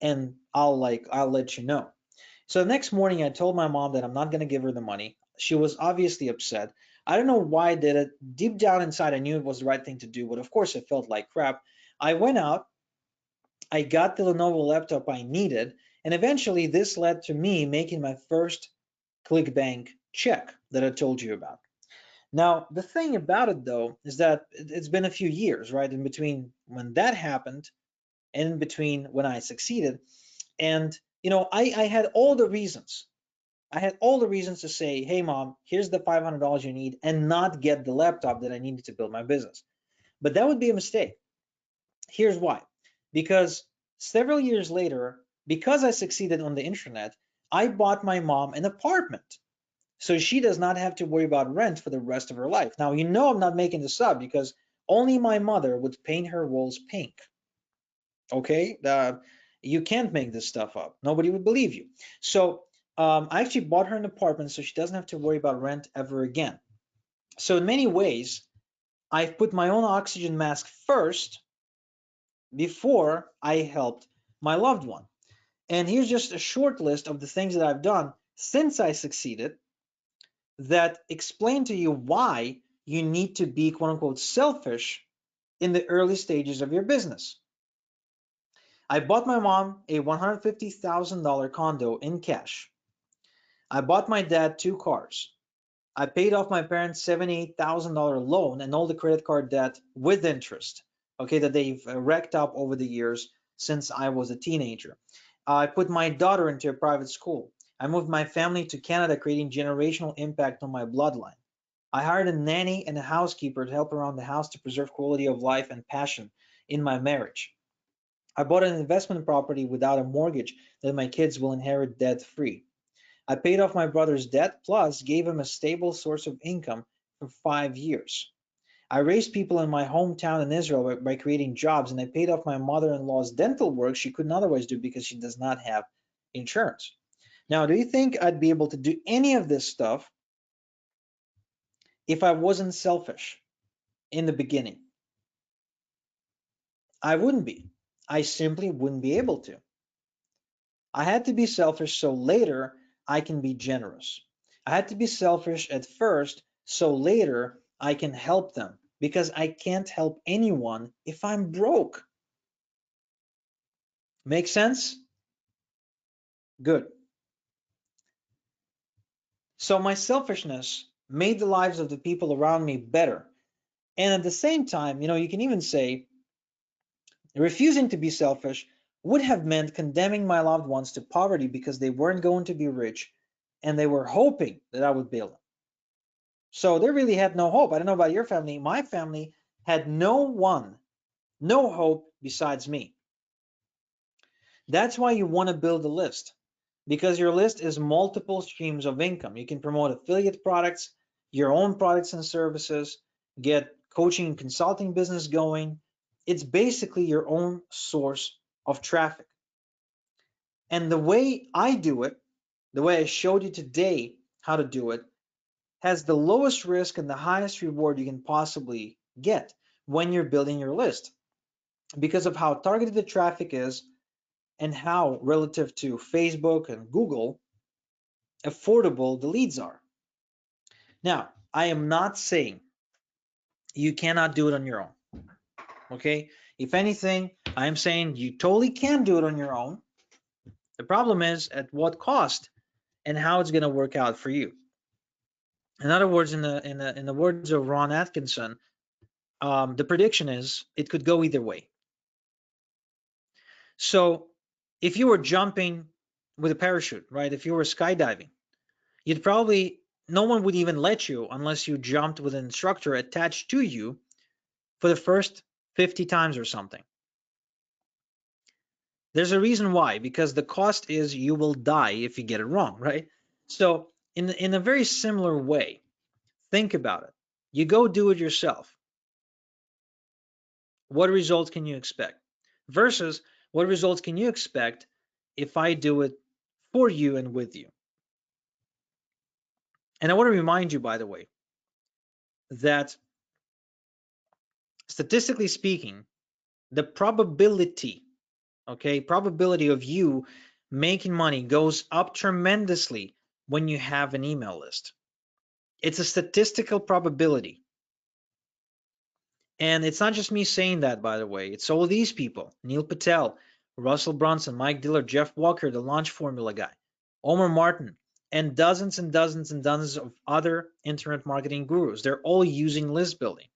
and I'll let you know. So the next morning, I told my mom that I'm not going to give her the money. She was obviously upset. I don't know why I did it. Deep down inside, I knew it was the right thing to do, but of course, it felt like crap. I went out, I got the Lenovo laptop I needed, and eventually, this led to me making my first ClickBank check that I told you about. Now, the thing about it though is that it's been a few years, right, in between when that happened and in between when I succeeded. And, I had all the reasons. I had all the reasons to say, hey, mom, here's the $500 you need and not get the laptop that I needed to build my business. But that would be a mistake. Here's why. Because several years later, because I succeeded on the internet, I bought my mom an apartment so she does not have to worry about rent for the rest of her life. Now, I'm not making this up because only my mother would paint her walls pink. Okay? You can't make this stuff up. Nobody would believe you. So I actually bought her an apartment so she doesn't have to worry about rent ever again. So in many ways, I've put my own oxygen mask first before I helped my loved one. And here's just a short list of the things that I've done since I succeeded that explain to you why you need to be quote unquote selfish in the early stages of your business. I bought my mom a $150,000 condo in cash. I bought my dad two cars. I paid off my parents $78,000 loan and all the credit card debt with interest, okay, that they've racked up over the years since I was a teenager. I put my daughter into a private school. I moved my family to Canada, creating generational impact on my bloodline. I hired a nanny and a housekeeper to help around the house to preserve quality of life and passion in my marriage. I bought an investment property without a mortgage that my kids will inherit debt free. I paid off my brother's debt plus gave him a stable source of income for 5 years. I raised people in my hometown in Israel by creating jobs, and I paid off my mother in law's dental work she couldn't otherwise do because she does not have insurance. Now, do you think I'd be able to do any of this stuff if I wasn't selfish in the beginning? I wouldn't be. I simply wouldn't be able to. I had to be selfish so later I can be generous. I had to be selfish at first so later I can help them, because I can't help anyone if I'm broke. Make sense? Good. So my selfishness made the lives of the people around me better. And at the same time, you can even say refusing to be selfish would have meant condemning my loved ones to poverty because they weren't going to be rich and they were hoping that I would bail them. So they really had no hope. I don't know about your family. My family had no hope besides me. That's why you want to build a list, because your list is multiple streams of income. You can promote affiliate products, your own products and services, get coaching and consulting business going. It's basically your own source of traffic. And the way I do it, the way I showed you today how to do it, has the lowest risk and the highest reward you can possibly get when you're building your list, because of how targeted the traffic is and how, relative to Facebook and Google, affordable the leads are. Now, I am not saying you cannot do it on your own. Okay? If anything, I am saying you totally can do it on your own. The problem is at what cost and how it's going to work out for you. In other words, in the words of Ron Atkinson, the prediction is it could go either way. So if you were jumping with a parachute, right? If you were skydiving, you'd probably, no one would even let you unless you jumped with an instructor attached to you for the first 50 times or something. There's a reason why, because the cost is you will die if you get it wrong, right? So in a very similar way, think about it. You go do it yourself. What results can you expect? Versus what results can you expect if I do it for you and with you? And I want to remind you, by the way, that statistically speaking, the probability of you making money goes up tremendously when you have an email list. It's a statistical probability. And it's not just me saying that, by the way. It's all these people: Neil Patel, Russell Brunson, Mike Diller, Jeff Walker, the Launch Formula guy, Omar Martin, and dozens and dozens and dozens of other internet marketing gurus. They're all using list building.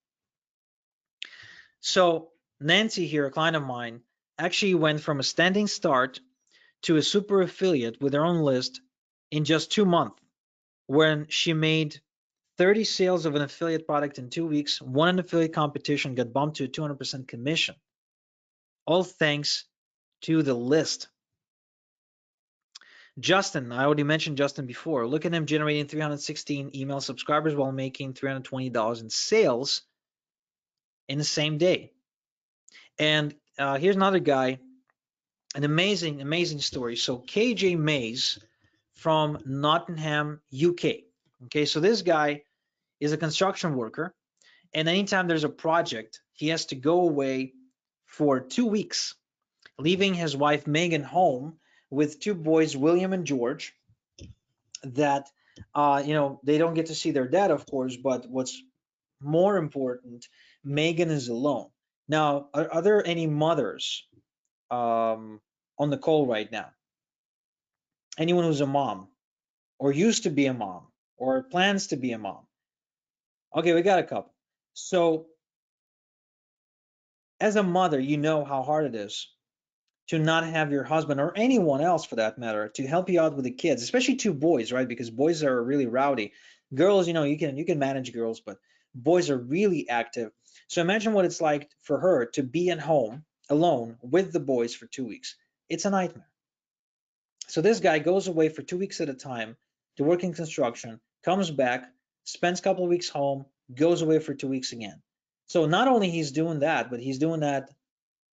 So Nancy here, a client of mine, actually went from a standing start to a super affiliate with her own list in just 2 months, when she made 30 sales of an affiliate product in 2 weeks, won an affiliate competition, got bumped to a 200% commission, all thanks to the list. Justin, I already mentioned Justin before. Look at him generating 316 email subscribers while making $320 in sales in the same day. And here's another guy, an amazing, amazing story. So KJ Mays from Nottingham, UK. Okay, so this guy is a construction worker, and anytime there's a project, he has to go away for 2 weeks, leaving his wife Megan home with two boys, William and George, that they don't get to see their dad, of course, but what's more important, Megan is alone. Now, are there any mothers on the call right now? Anyone who's a mom, or used to be a mom, or plans to be a mom? Okay, we got a couple. So as a mother, you know how hard it is to not have your husband, or anyone else for that matter, to help you out with the kids, especially two boys, right? Because boys are really rowdy. Girls, you can manage girls, but boys are really active. So imagine what it's like for her to be at home alone with the boys for 2 weeks. It's a nightmare. So this guy goes away for 2 weeks at a time to work in construction, comes back, spends a couple of weeks home, goes away for 2 weeks again. So not only he's doing that, but he's doing that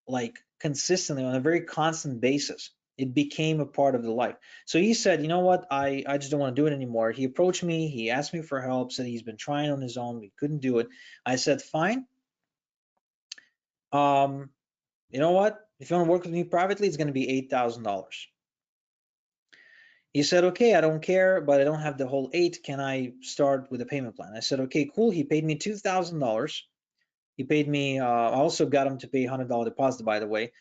like consistently on a very constant basis. It became a part of the life. So he said, you know what, I just don't want to do it anymore. He approached me, he asked me for help, said he's been trying on his own, we couldn't do it. I said, fine. You know what? If you want to work with me privately, it's going to be $8,000. He said, okay, I don't care, but I don't have the whole 8. Can I start with a payment plan? I said, okay, cool. He paid me $2,000. He paid me, I also got him to pay $100 deposit, by the way,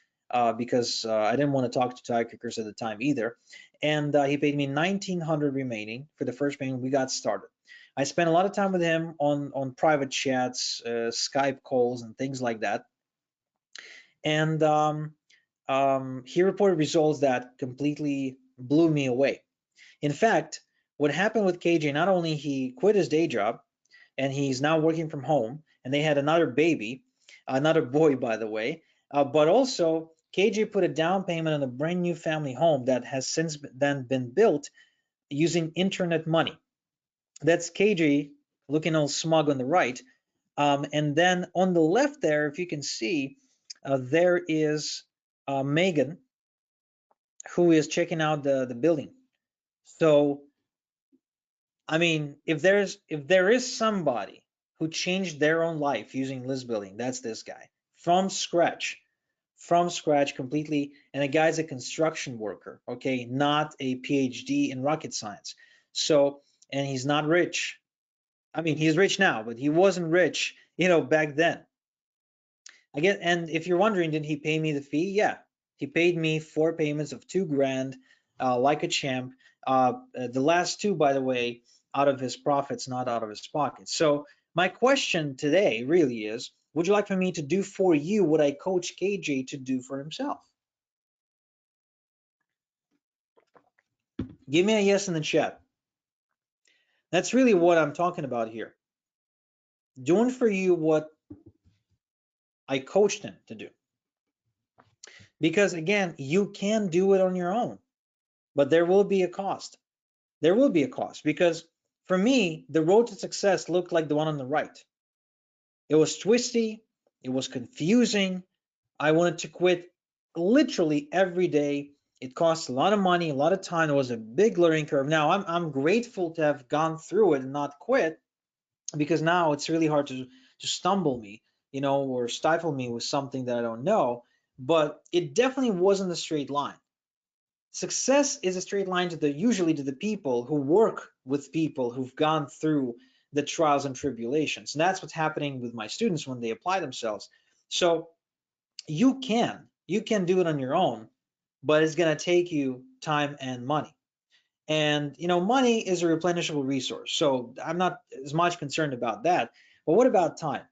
because I didn't want to talk to tire kickers at the time either. And he paid me 1900 remaining for the first payment. We got started. I spent a lot of time with him on private chats, Skype calls, and things like that. And he reported results that completely blew me away. In fact, what happened with KJ, not only he quit his day job and he's now working from home, and they had another baby, another boy, by the way, but also KJ put a down payment on a brand new family home that has since then been built using internet money. That's KJ looking all smug on the right. And then on the left there, if you can see, there is Megan, who is checking out the building. So I mean, if there is somebody who changed their own life using list building, that's this guy from scratch completely. And the guy's a construction worker, okay, not a PhD in rocket science. So, and he's not rich. I mean, he's rich now, but he wasn't rich, back then. And if you're wondering, did he pay me the fee? Yeah, he paid me 4 payments of 2 grand, like a champ. The last 2, by the way, out of his profits, not out of his pockets. So my question today really is, would you like for me to do for you what I coach KJ to do for himself? Give me a yes in the chat. That's really what I'm talking about here. Doing for you what I coached him to do. Because again, you can do it on your own, but there will be a cost. There will be a cost, because for me, the road to success looked like the one on the right. It was twisty, it was confusing. I wanted to quit literally every day. It cost a lot of money, a lot of time. It was a big learning curve. Now I'm grateful to have gone through it and not quit, because now it's really hard to stumble me, or stifle me with something that I don't know. But it definitely wasn't a straight line. Success is a straight line usually to the people who work with people who've gone through the trials and tribulations. And that's what's happening with my students when they apply themselves. So you can do it on your own, but it's going to take you time and money. And money is a replenishable resource, so I'm not as much concerned about that. But what about time?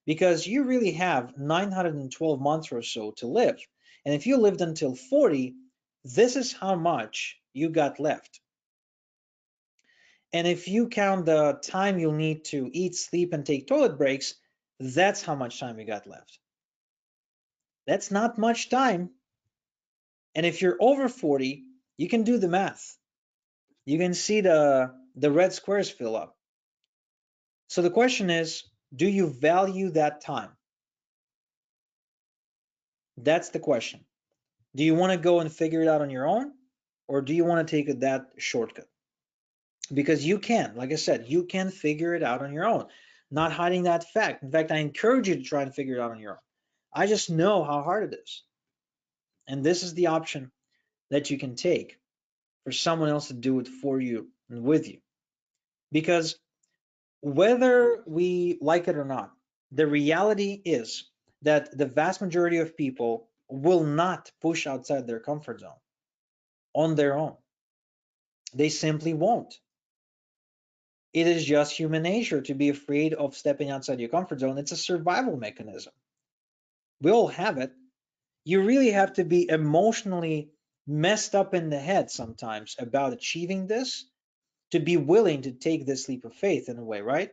Because you really have 912 months or so to live. And if you lived until 40, this is how much you got left. And if you count the time you'll need to eat, sleep, and take toilet breaks, that's how much time you got left. That's not much time. And if you're over 40, you can do the math. You can see the red squares fill up. So the question is, do you value that time? That's the question. Do you want to go and figure it out on your own, or do you want to take that shortcut? Because you can, like I said, you can figure it out on your own. Not hiding that fact. In fact, I encourage you to try and figure it out on your own. I just know how hard it is. And this is the option that you can take for someone else to do it for you and with you. Because whether we like it or not, the reality is that the vast majority of people will not push outside their comfort zone on their own. They simply won't. It is just human nature to be afraid of stepping outside your comfort zone. It's a survival mechanism. We all have it. You really have to be emotionally messed up in the head sometimes about achieving this to be willing to take this leap of faith in a way, right?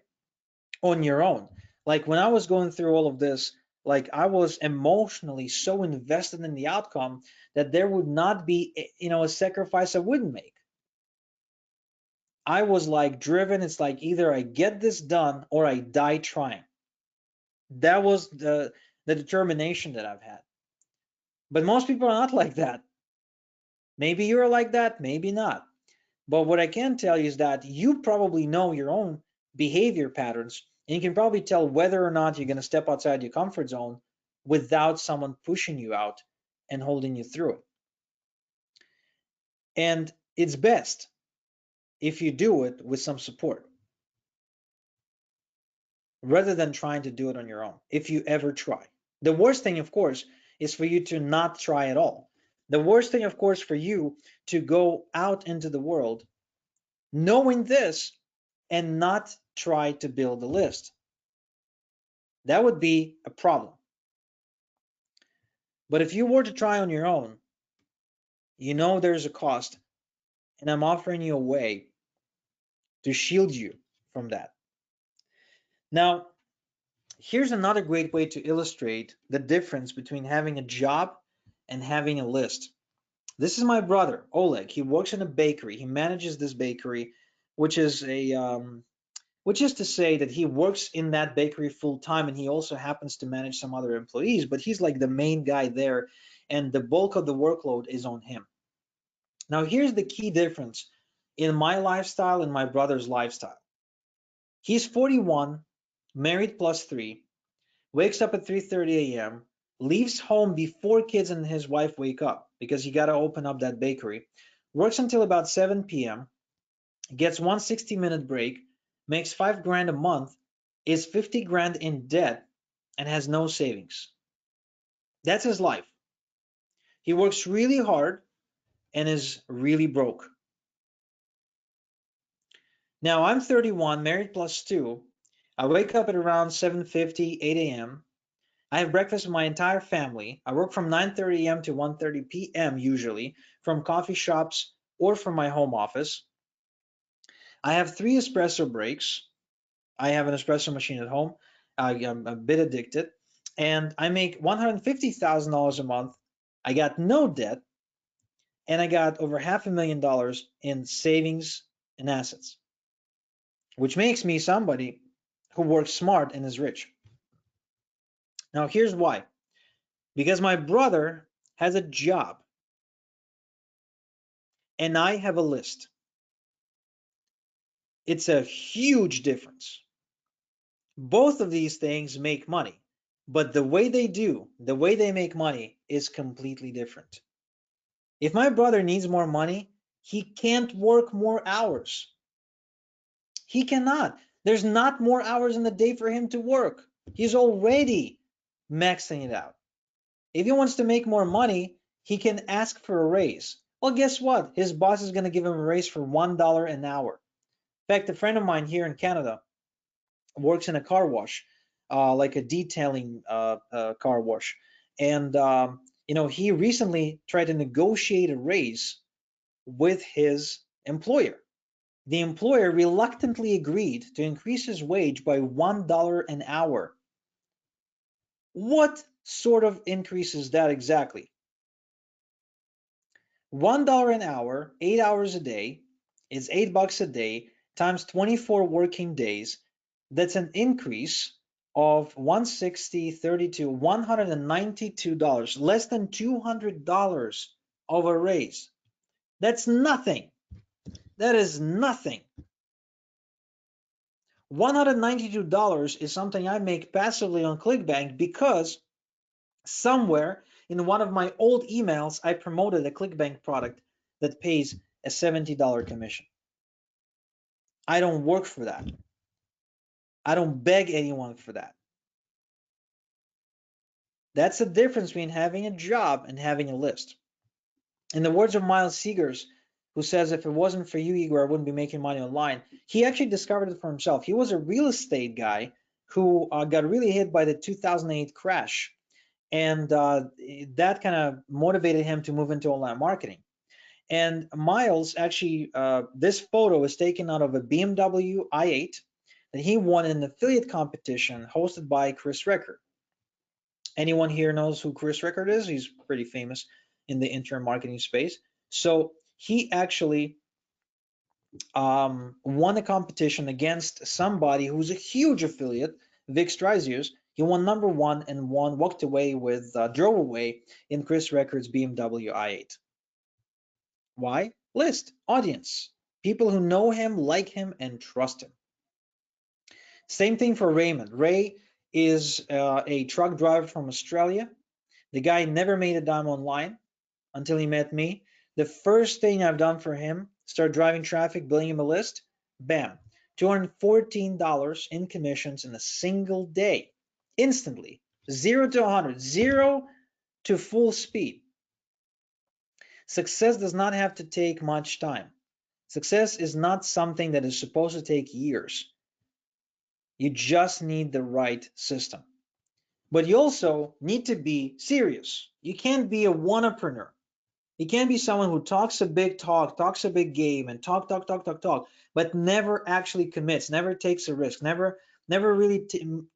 On your own. Like when I was going through all of this, like I was emotionally so invested in the outcome that there would not be, a sacrifice I wouldn't make. I was like driven. It's like either I get this done or I die trying. That was the determination that I've had. But most people are not like that. Maybe you're like that, maybe not. But what I can tell you is that you probably know your own behavior patterns, and you can probably tell whether or not you're going to step outside your comfort zone without someone pushing you out and holding you through it. And It's best if you do it with some support rather than trying to do it on your own, if you ever try. The worst thing, of course, is for you to not try at all. The worst thing, of course, for you to go out into the world knowing this and not try to build a list. That would be a problem. But if you were to try on your own, you know there's a cost, and I'm offering you a way to shield you from that. Now, here's another great way to illustrate the difference between having a job and having a list. This is my brother, Oleg. He works in a bakery. He manages this bakery, which is to say that he works in that bakery full time, and he also happens to manage some other employees, but he's like the main guy there, and the bulk of the workload is on him. Now, here's the key difference in my lifestyle and my brother's lifestyle. He's 41, married plus 3, wakes up at 3:30 a.m., leaves home before kids and his wife wake up because he got to open up that bakery, works until about 7 p.m., gets one 60-minute break, makes 5 grand a month, is 50 grand in debt, and has no savings. That's his life. He works really hard and is really broke. Now, I'm 31, married plus 2. I wake up at around 7:50, 8 a.m. I have breakfast with my entire family. I work from 9:30 a.m. to 1:30 p.m. usually from coffee shops or from my home office. I have 3 espresso breaks. I have an espresso machine at home. I'm a bit addicted. And I make $150,000 a month. I got no debt. And I got over $500,000 in savings and assets, which makes me somebody who works smart and is rich. Now, here's why. Because my brother has a job and I have a list. It's a huge difference. Both of these things make money, but the way they make money is completely different. If my brother needs more money, he can't work more hours. He cannot. There's not more hours in the day for him to work. He's already maxing it out. If he wants to make more money, he can ask for a raise. Well, guess what? His boss is going to give him a raise for $1 an hour. In fact, a friend of mine here in Canada works in a car wash, like a detailing car wash. And, he recently tried to negotiate a raise with his employer. The employer reluctantly agreed to increase his wage by $1 an hour. What sort of increase is that exactly? $1 an hour, 8 hours a day, is $8 a day times 24 working days. That's an increase of 160, 32, $192, less than $200 of a raise. That's nothing. That is nothing. $192 is something I make passively on ClickBank because somewhere in one of my old emails, I promoted a ClickBank product that pays a $70 commission. I don't work for that. I don't beg anyone for that. That's the difference between having a job and having a list. In the words of Miles Seegers, who says, if it wasn't for you, Igor, I wouldn't be making money online. He actually discovered it for himself. He was a real estate guy who got really hit by the 2008 crash. And that kind of motivated him to move into online marketing. And Miles actually, this photo is taken out of a BMW i8 that he won in an affiliate competition hosted by Chris Record. Anyone here knows who Chris Record is? He's pretty famous in the internet marketing space. So he actually won a competition against somebody who's a huge affiliate, Vic Strazius. He won number 1 and walked away with, drove away in Chris Record's BMW i8. Why? List, audience, people who know him, like him, and trust him. Same thing for Raymond. Ray is a truck driver from Australia. The guy never made a dime online until he met me. The first thing I've done for him, start driving traffic, building him a list, bam, $214 in commissions in a single day, instantly. 0 to 100, 0 to full speed. Success does not have to take much time. Success is not something that is supposed to take years. You just need the right system. But you also need to be serious. You can't be a wannapreneur. You can't be someone who talks a big talk, talks a big game, and talk, but never actually commits, never takes a risk, never really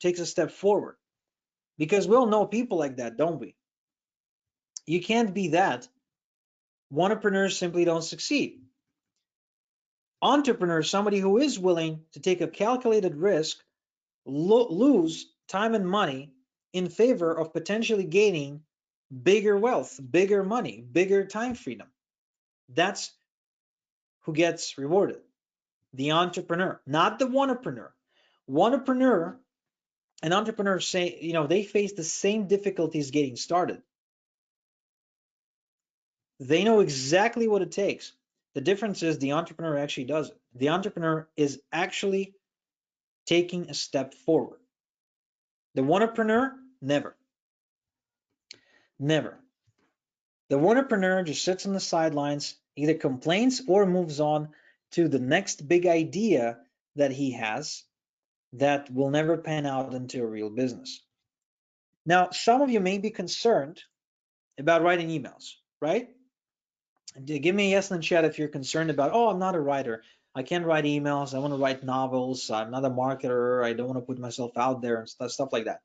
takes a step forward. Because we all know people like that, don't we? You can't be that. Wannapreneurs simply don't succeed. Entrepreneur, somebody who is willing to take a calculated risk, lose time and money in favor of potentially gaining bigger wealth, bigger money, bigger time freedom. That's who gets rewarded. The entrepreneur, not the wannapreneur. Wannapreneur and entrepreneurs say, they face the same difficulties getting started. They know exactly what it takes. The difference is the entrepreneur actually does it. The entrepreneur is actually taking a step forward. The wannapreneur, never. Never. The wannapreneur just sits on the sidelines, either complains or moves on to the next big idea that he has that will never pan out into a real business. Now, some of you may be concerned about writing emails, right? Give me a yes in the chat if you're concerned about, oh, I'm not a writer. I can't write emails. I want to write novels. I'm not a marketer. I don't want to put myself out there and stuff like that.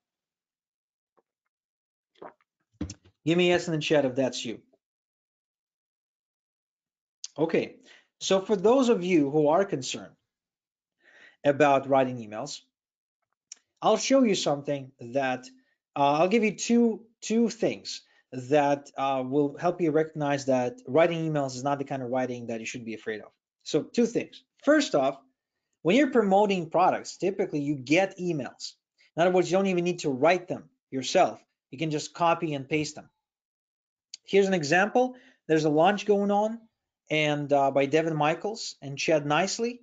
Give me a yes in the chat if that's you. Okay, so for those of you who are concerned about writing emails, I'll show you something that I'll give you two things that will help you recognize that writing emails is not the kind of writing that you should be afraid of. So two things. First off, when you're promoting products, typically you get emails. In other words, you don't even need to write them yourself. You can just copy and paste them. Here's an example. There's a launch going on, and by Devin Michaels and Chad Nicely.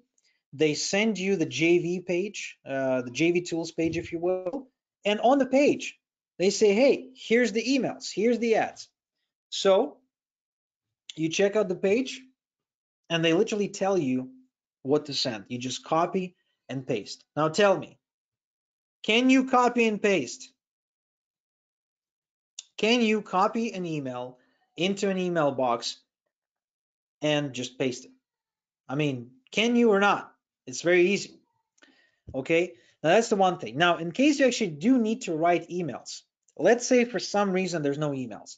They send you the JV page, the JV tools page, if you will. And on the page, they say, hey, here's the emails, here's the ads. So you check out the page, and they literally tell you what to send. You just copy and paste. Now tell me, can you copy and paste? Can you copy an email into an email box and just paste it? I mean, can you or not? It's very easy. Okay, now that's the one thing. Now, in case you actually do need to write emails, let's say for some reason there's no emails.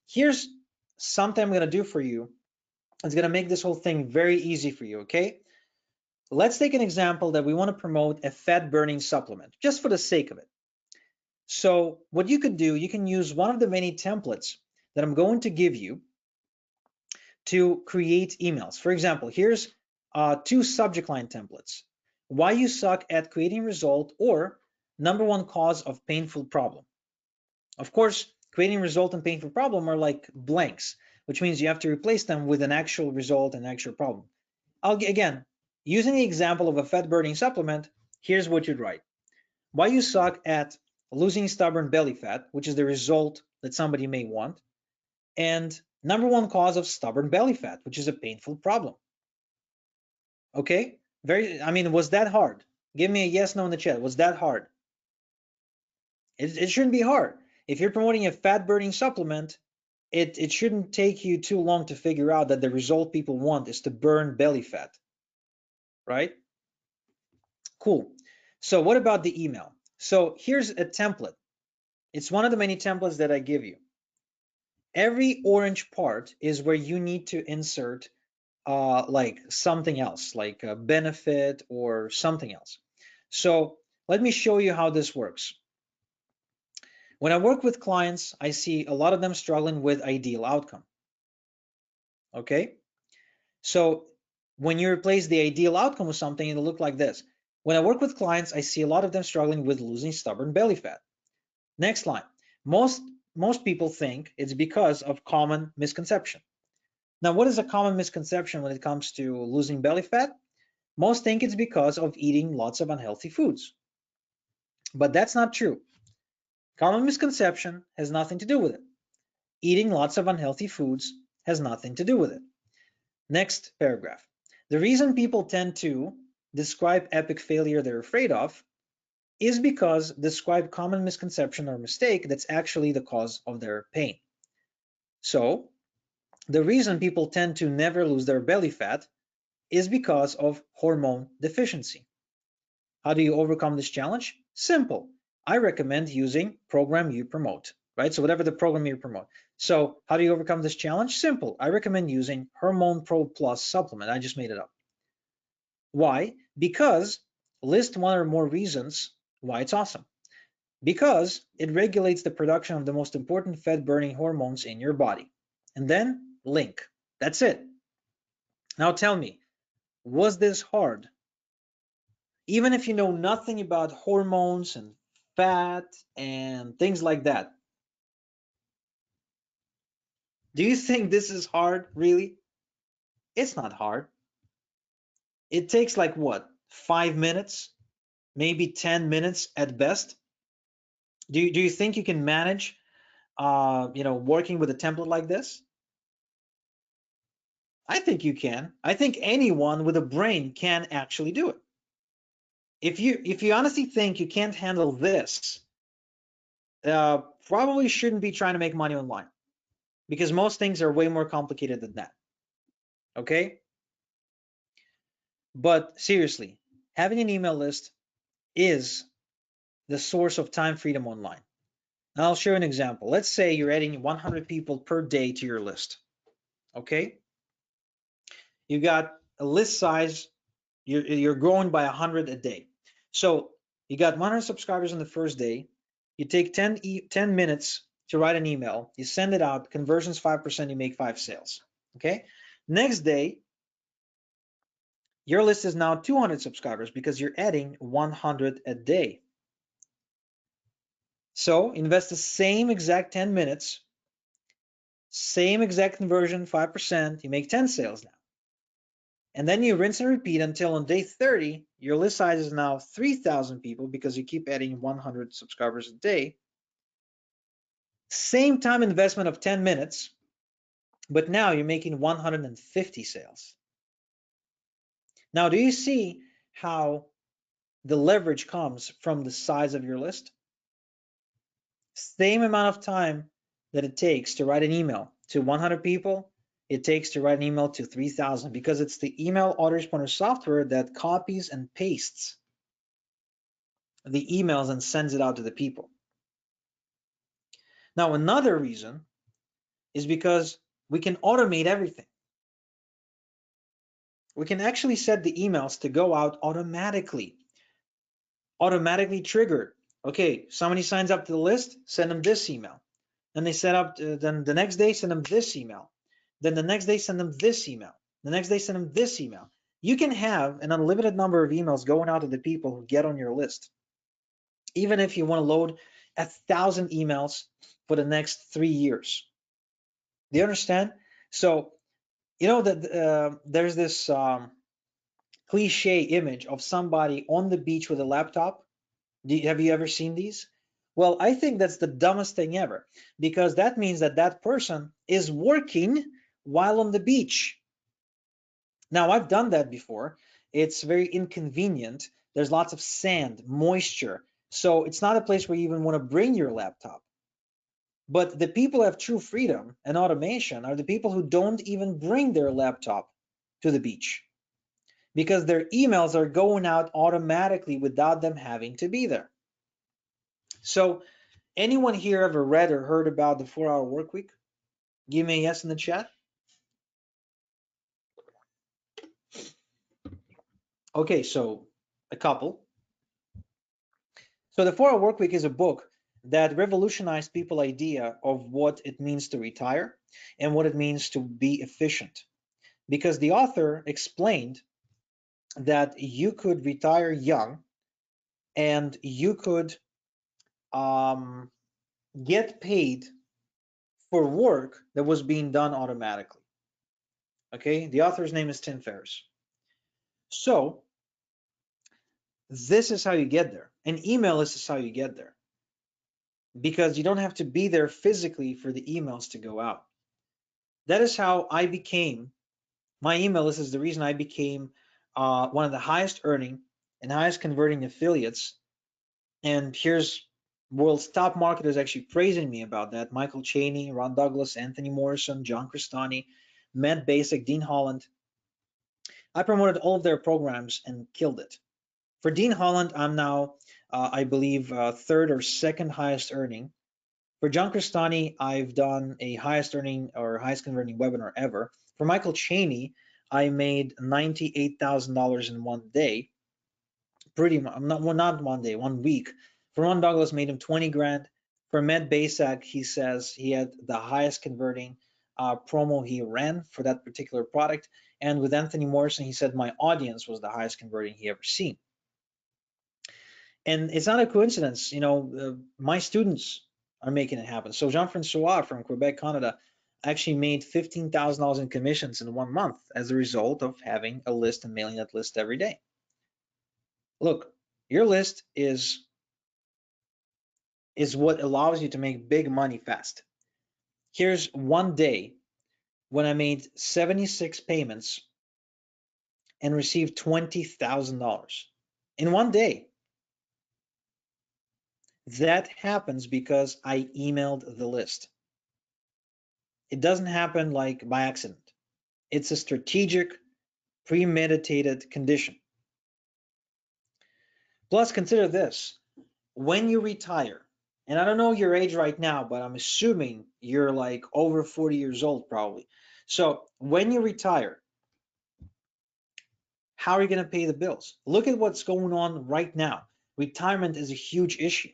Here's something I'm going to do for you. It's going to make this whole thing very easy for you, okay? Let's take an example that we want to promote a fat burning supplement, just for the sake of it. So what you could do, you can use one of the many templates that I'm going to give you to create emails. For example, here's two subject line templates. Why you suck at creating result, or number one cause of painful problem. Of course, creating result and painful problem are like blanks, which means you have to replace them with an actual result and actual problem. Again, using the example of a fat burning supplement, here's what you'd write. Why you suck at losing stubborn belly fat, which is the result that somebody may want, and number one cause of stubborn belly fat, which is a painful problem. Okay, was that hard? Give me a yes, no in the chat. Was that hard? It shouldn't be hard. If you're promoting a fat burning supplement, it shouldn't take you too long to figure out that the result people want is to burn belly fat, right? Cool. So what about the email? So here's a template. It's one of the many templates that I give you. Every orange part is where you need to insert like something else, like a benefit or something else. So let me show you how this works. When I work with clients, I see a lot of them struggling with ideal outcome. Okay, so when you replace the ideal outcome with something, it'll look like this. When I work with clients, I see a lot of them struggling with losing stubborn belly fat. Next line. Most people think it's because of common misconception. Now, what is a common misconception when it comes to losing belly fat? Most think it's because of eating lots of unhealthy foods, but that's not true. Common misconception has nothing to do with it. Eating lots of unhealthy foods has nothing to do with it. Next paragraph. The reason people tend to describe epic failure they're afraid of is because describe common misconception or mistake that's actually the cause of their pain. So the reason people tend to never lose their belly fat is because of hormone deficiency. How do you overcome this challenge? Simple. I recommend using program you promote, right? So whatever the program you promote. So how do you overcome this challenge? Simple. I recommend using Hormone Pro Plus supplement. I just made it up. Why? Because list one or more reasons why it's awesome. Because it regulates the production of the most important fat-burning hormones in your body. And then link. That's it. Now tell me, was this hard? Even if you know nothing about hormones and fat and things like that, do you think this is hard, really? It's not hard. It takes like what, 5 minutes, maybe 10 minutes at best. Do you think you can manage, working with a template like this? I think you can. I think anyone with a brain can actually do it. If you honestly think you can't handle this, probably shouldn't be trying to make money online, because most things are way more complicated than that. Okay? But seriously, having an email list is the source of time freedom online. Now I'll show you an example. Let's say you're adding 100 people per day to your list. Okay? You got a list size, you're growing by 100 a day. So you got 100 subscribers on the first day. You take 10 minutes to write an email. You send it out. Conversions 5%. You make 5 sales. Okay. Next day, your list is now 200 subscribers because you're adding 100 a day. So invest the same exact 10 minutes, same exact conversion, 5%. You make 10 sales now. And then you rinse and repeat until on day 30, your list size is now 3,000 people because you keep adding 100 subscribers a day. Same time investment of 10 minutes, but now you're making 150 sales. Now, do you see how the leverage comes from the size of your list? Same amount of time that it takes to write an email to 100 people, it takes to write an email to 3,000, because it's the email autoresponder software that copies and pastes the emails and sends it out to the people. Now, another reason is because we can automate everything. We can actually set the emails to go out automatically triggered. Okay, somebody signs up to the list, send them this email. Then they set up, then the next day, send them this email. Then the next day, send them this email. The next day, send them this email. You can have an unlimited number of emails going out to the people who get on your list. Even if you want to load 1,000 emails for the next 3 years. Do you understand? So, you know that there's this cliche image of somebody on the beach with a laptop. Have you ever seen these? Well, I think that's the dumbest thing ever, because that means that that person is working while on the beach. Now, I've done that before. It's very inconvenient. There's lots of sand, moisture. So it's not a place where you even want to bring your laptop. But the people who have true freedom and automation are the people who don't even bring their laptop to the beach, because their emails are going out automatically without them having to be there. So anyone here ever read or heard about the 4-hour work week? Give me a yes in the chat. Okay, so a couple. So the 4-hour work week is a book that revolutionized people's idea of what it means to retire and what it means to be efficient. Because the author explained that you could retire young and you could get paid for work that was being done automatically. Okay, the author's name is Tim Ferriss. So this is how you get there. An email list is how you get there, because you don't have to be there physically for the emails to go out. That is how I became, my email list is the reason I became one of the highest earning and highest converting affiliates. And here's world's top marketers actually praising me about that: Michael Cheney, Ron Douglas, Anthony Morrison, John Crestani, Matt Basic, Dean Holland. I promoted all of their programs and killed it. For Dean Holland, I'm now, I believe, third or second highest earning. For John Crestani, I've done a highest earning or highest converting webinar ever. For Michael Cheney, I made $98,000 in one day. Pretty much, not one day, 1 week. For Ron Douglas, made him 20 grand. For Matt Basak, he says he had the highest converting promo he ran for that particular product. And with Anthony Morrison, he said my audience was the highest converting he ever seen. And it's not a coincidence, my students are making it happen. So Jean-Francois from Quebec, Canada, actually made $15,000 in commissions in 1 month as a result of having a list and mailing that list every day. Look, your list is what allows you to make big money fast. Here's one day when I made 76 payments and received $20,000 in one day. That happens because I emailed the list. It doesn't happen like by accident. It's a strategic, premeditated condition. Plus, consider this: when you retire, and I don't know your age right now, but I'm assuming you're like over 40 years old probably. So when you retire, how are you going to pay the bills? Look at what's going on right now. Retirement is a huge issue.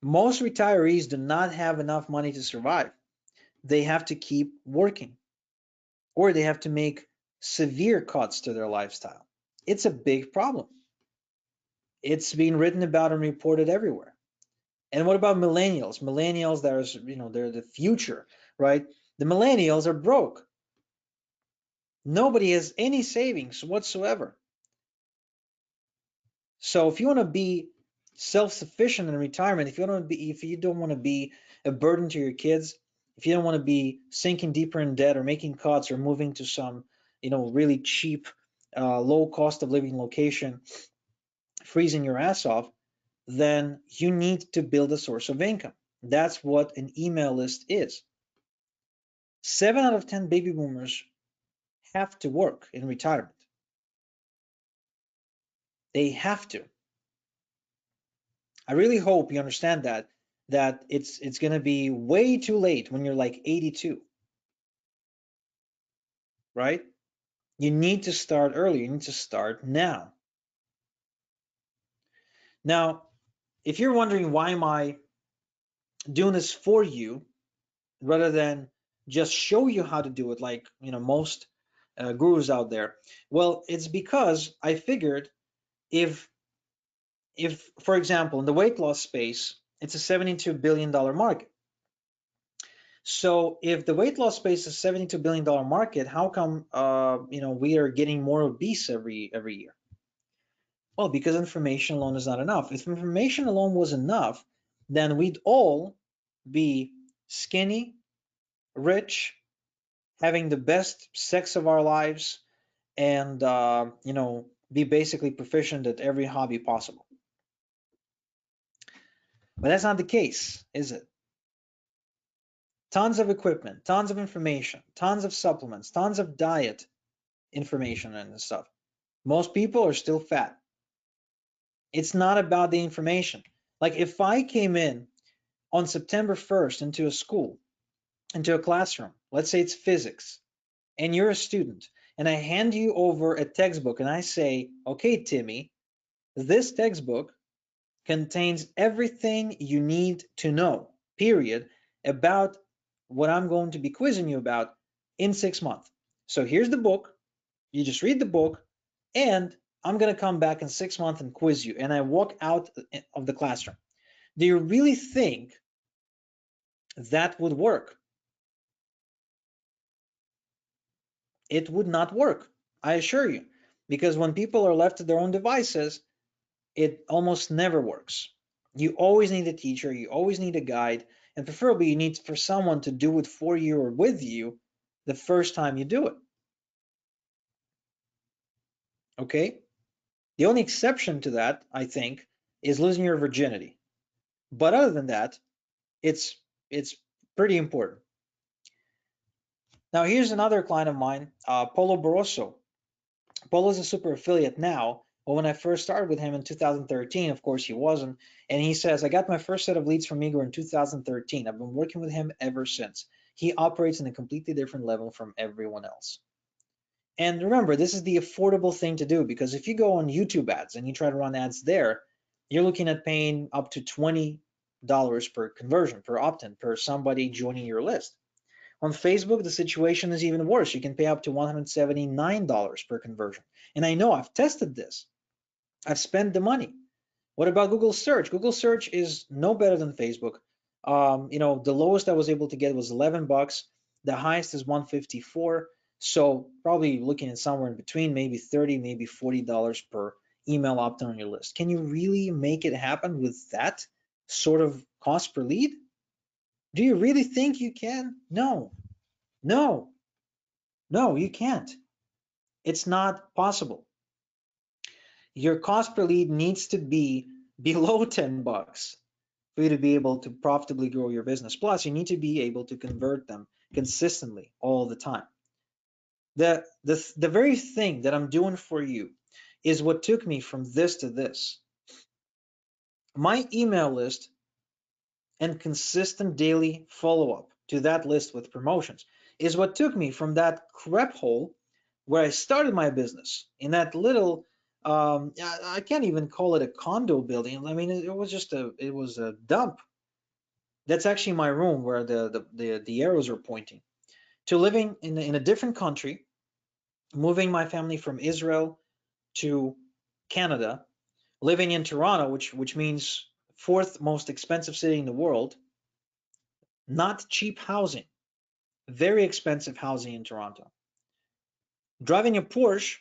Most retirees do not have enough money to survive. They have to keep working, or they have to make severe cuts to their lifestyle. It's a big problem. It's being written about and reported everywhere. And what about millennials? Millennials that are, they're the future, right? The millennials are broke. Nobody has any savings whatsoever. So if you want to be self-sufficient in retirement, if you don't want to be a burden to your kids, if you don't want to be sinking deeper in debt or making cuts or moving to some, really cheap, low cost of living location, freezing your ass off, then you need to build a source of income. That's what an email list is. 7 out of 10 baby boomers have to work in retirement. They have to. I really hope you understand that it's going to be way too late when you're like 82, right? You need to start early. You need to start now. Now, if you're wondering why am I doing this for you rather than just show you how to do it like, most gurus out there, well, it's because I figured if for example, in the weight loss space, it's a $72 billion market. So if the weight loss space is $72 billion market, how come we are getting more obese every year? Well, because information alone is not enough. If information alone was enough, then we'd all be skinny, rich, having the best sex of our lives, and be basically proficient at every hobby possible. But that's not the case, is it? Tons of equipment, tons of information, tons of supplements, tons of diet information and stuff. Most people are still fat. It's not about the information. Like if I came in on September 1st into a school, into a classroom, let's say it's physics, and you're a student, and I hand you over a textbook and I say, okay, Timmy, this textbook contains everything you need to know, period, about what I'm going to be quizzing you about in 6 months. So here's the book. You just read the book, and I'm going to come back in 6 months and quiz you. And I walk out of the classroom. Do you really think that would work? it would not work. I assure you, because when people are left to their own devices, it almost never works. You always need a teacher, you always need a guide, and preferably you need for someone to do it for you or with you the first time you do it. Okay? The only exception to that, I think, is losing your virginity. But other than that, it's it's pretty important. Now here's another client of mine, Polo Barroso. Polo's a super affiliate now, but when I first started with him in 2013, of course he wasn't. And he says, I got my first set of leads from Igor in 2013. I've been working with him ever since. He operates in a completely different level from everyone else. And remember, this is the affordable thing to do, because if you go on YouTube ads and you try to run ads there, you're looking at paying up to $20 per conversion, per opt-in, per somebody joining your list. On Facebook, the situation is even worse. You can pay up to $179 per conversion. And I know I've tested this. I've spent the money. What about Google search? Google search is no better than Facebook. The lowest I was able to get was 11 bucks. The highest is 154. So probably looking at somewhere in between, maybe 30, maybe $40 per email opt-in on your list. Can you really make it happen with that sort of cost per lead? Do you really think you can? No, no, no, you can't. It's not possible. Your cost per lead needs to be below 10 bucks for you to be able to profitably grow your business. Plus, you need to be able to convert them consistently all the time. The very thing that I'm doing for you is what took me from this to this. My email list and consistent daily follow-up to that list with promotions is what took me from that crap hole where I started my business in that little I can't even call it a condo building. I mean, it was a dump. That's actually my room where the arrows are pointing, to living in a different country, moving my family from Israel to Canada, living in Toronto, which means fourth most expensive city in the world, not cheap housing, very expensive housing in Toronto. Driving a Porsche,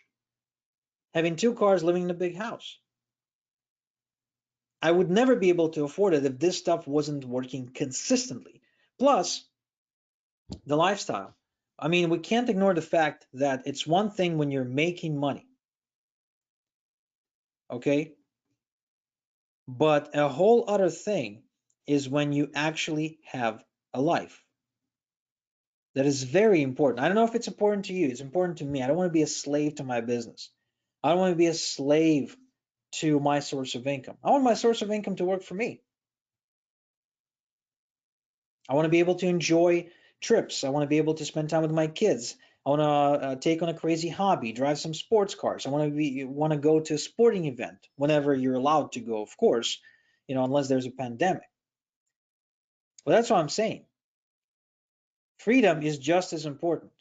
having two cars, living in a big house. I would never be able to afford it if this stuff wasn't working consistently. Plus, the lifestyle. I mean, we can't ignore the fact that it's one thing when you're making money, okay? But a whole other thing is when you actually have a life. That is very important. I don't know if it's important to you. It's important to me. I don't want to be a slave to my business. I don't want to be a slave to my source of income. I want my source of income to work for me. I want to be able to enjoy trips. I want to be able to spend time with my kids. I want to take on a crazy hobby, drive some sports cars. I want to go to a sporting event whenever you're allowed to go, of course, unless there's a pandemic. Well, that's what I'm saying. Freedom is just as important.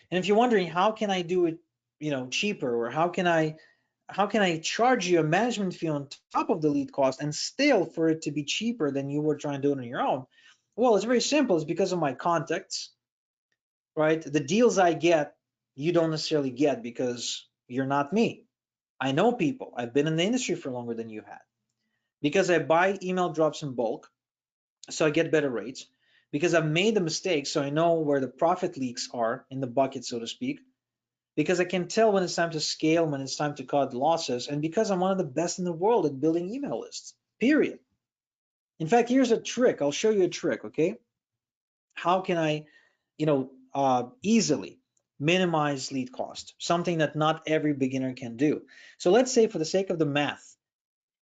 And if you're wondering how can I do it, cheaper, or how can I charge you a management fee on top of the lead cost and still for it to be cheaper than you were trying to do it on your own? Well, it's very simple. It's because of my contacts, right? The deals I get, you don't necessarily get because you're not me. I know people. I've been in the industry for longer than you had. Because I buy email drops in bulk, so I get better rates. Because I've made the mistakes, so I know where the profit leaks are in the bucket, so to speak. Because I can tell when it's time to scale, when it's time to cut losses, and because I'm one of the best in the world at building email lists, period. In fact, here's a trick. I'll show you a trick, okay? How can I, easily minimize lead cost, something that not every beginner can do. So let's say, for the sake of the math,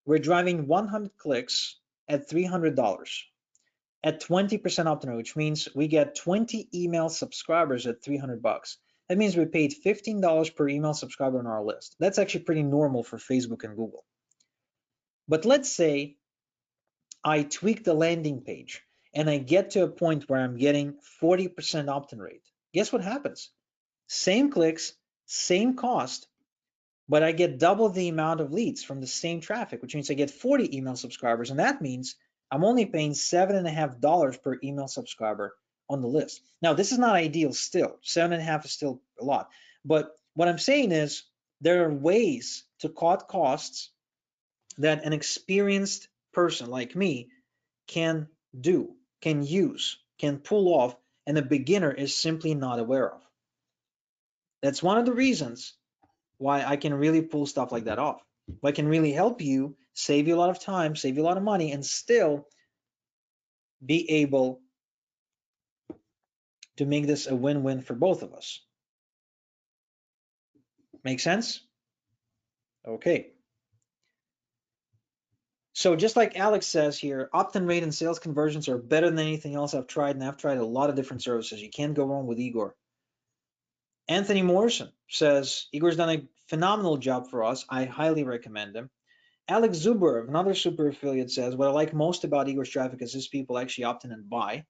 we're driving 100 clicks at $300 at 20% opt-in, which means we get 20 email subscribers at 300 bucks. That means we paid $15 per email subscriber on our list. That's actually pretty normal for Facebook and Google. But let's say I tweak the landing page and I get to a point where I'm getting 40% opt-in rate. Guess what happens? Same clicks, same cost, but I get double the amount of leads from the same traffic, which means I get 40 email subscribers. And that means I'm only paying $7.50 per email subscriber on the list. Now, this is not ideal still. 7.5 is still a lot. But what I'm saying is there are ways to cut costs that an experienced person like me can do, can use, can pull off, and a beginner is simply not aware of. That's one of the reasons why I can really pull stuff like that off. I can really help you, save you a lot of time, save you a lot of money, and still be able to make this a win-win for both of us. Make sense? Okay. So just like Alex says here, opt-in rate and sales conversions are better than anything else I've tried, and I've tried a lot of different services. You can't go wrong with Igor. Anthony Morrison says, Igor's done a phenomenal job for us. I highly recommend him. Alex Zuber, another super affiliate, says, what I like most about Igor's traffic is his people actually opt in and buy.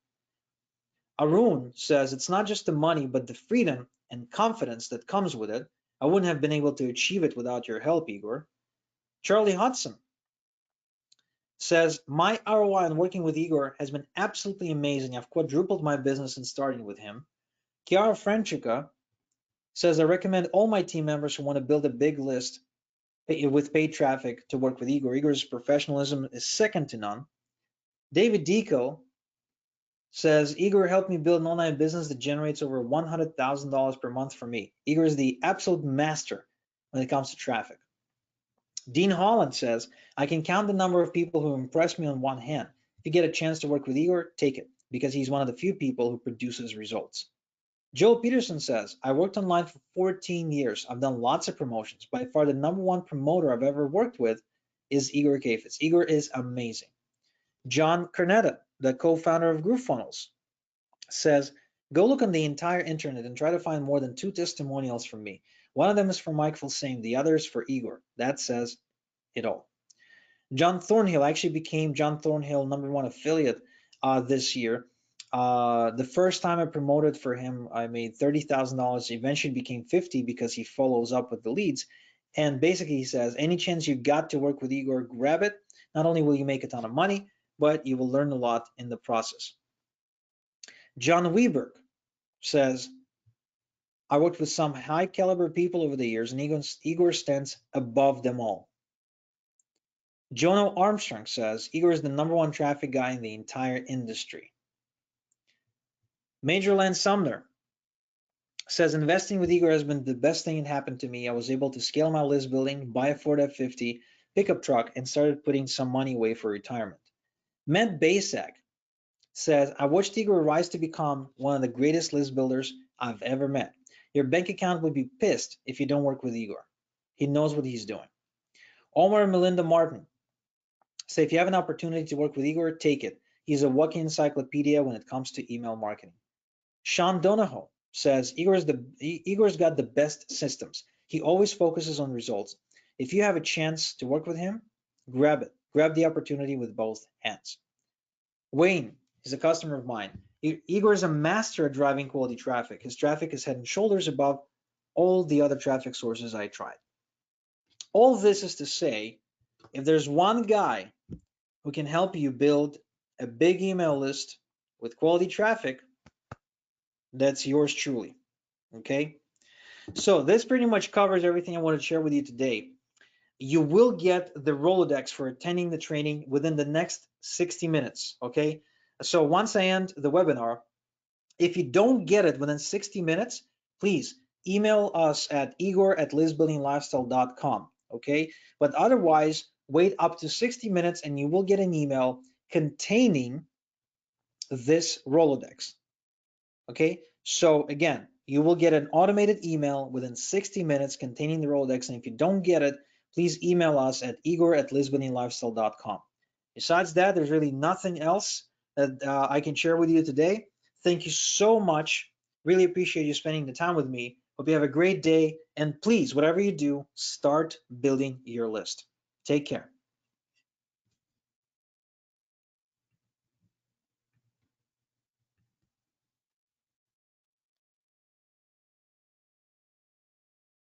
Arun says, it's not just the money, but the freedom and confidence that comes with it. I wouldn't have been able to achieve it without your help, Igor. Charlie Hudson says, my ROI on working with Igor has been absolutely amazing. I've quadrupled my business in starting with him. Chiara Franchica says, I recommend all my team members who want to build a big list with paid traffic to work with Igor. Igor's professionalism is second to none. David Deco says, Igor helped me build an online business that generates over $100,000 per month for me. Igor is the absolute master when it comes to traffic. Dean Holland says, I can count the number of people who impress me on one hand. If you get a chance to work with Igor, take it, because he's one of the few people who produces results. Joe Peterson says, I worked online for 14 years. I've done lots of promotions. By far, the #1 promoter I've ever worked with is Igor Kafitz. Igor is amazing. John Cornetta, the co-founder of GrooveFunnels, says, go look on the entire internet and try to find more than 2 testimonials from me. One of them is from Mike Fulsame, the other is for Igor. That says it all. John Thornhill actually became John Thornhill #1 affiliate this year. The first time I promoted for him, I made $30,000. Eventually became 50 because he follows up with the leads. And basically he says, any chance you got to work with Igor, grab it. Not only will you make a ton of money, but you will learn a lot in the process. John Weberg says, I worked with some high caliber people over the years, and Igor stands above them all. Jono Armstrong says, Igor is the #1 traffic guy in the entire industry. Major Lance Sumner says, investing with Igor has been the best thing that happened to me. I was able to scale my list building, buy a Ford F-50 pickup truck, and started putting some money away for retirement. Matt Basak says, I watched Igor rise to become one of the greatest list builders I've ever met. Your bank account would be pissed if you don't work with Igor. He knows what he's doing. Omar and Melinda Martin say, if you have an opportunity to work with Igor, take it. He's a walking encyclopedia when it comes to email marketing. Sean Donahoe says, Igor's got the best systems. He always focuses on results. If you have a chance to work with him, grab it. Grab the opportunity with both hands. Wayne is a customer of mine. Igor is a master at driving quality traffic. His traffic is head and shoulders above all the other traffic sources I tried. All this is to say, if there's one guy who can help you build a big email list with quality traffic, that's yours truly. Okay, so this pretty much covers everything I wanted to share with you today. You will get the Rolodex for attending the training within the next 60 minutes. Okay, so once I end the webinar, if you don't get it within 60 minutes, please email us at igor@listbuildinglifestyle.com. Okay, but otherwise, wait up to 60 minutes and you will get an email containing this Rolodex. Okay, so again, you will get an automated email within 60 minutes containing the Rolodex, and if you don't get it, please email us at igor@listbuildinglifestyle.com. Besides that, there's really nothing else that I can share with you today. Thank you so much. Really appreciate you spending the time with me. Hope you have a great day, and please, whatever you do, start building your list. Take care.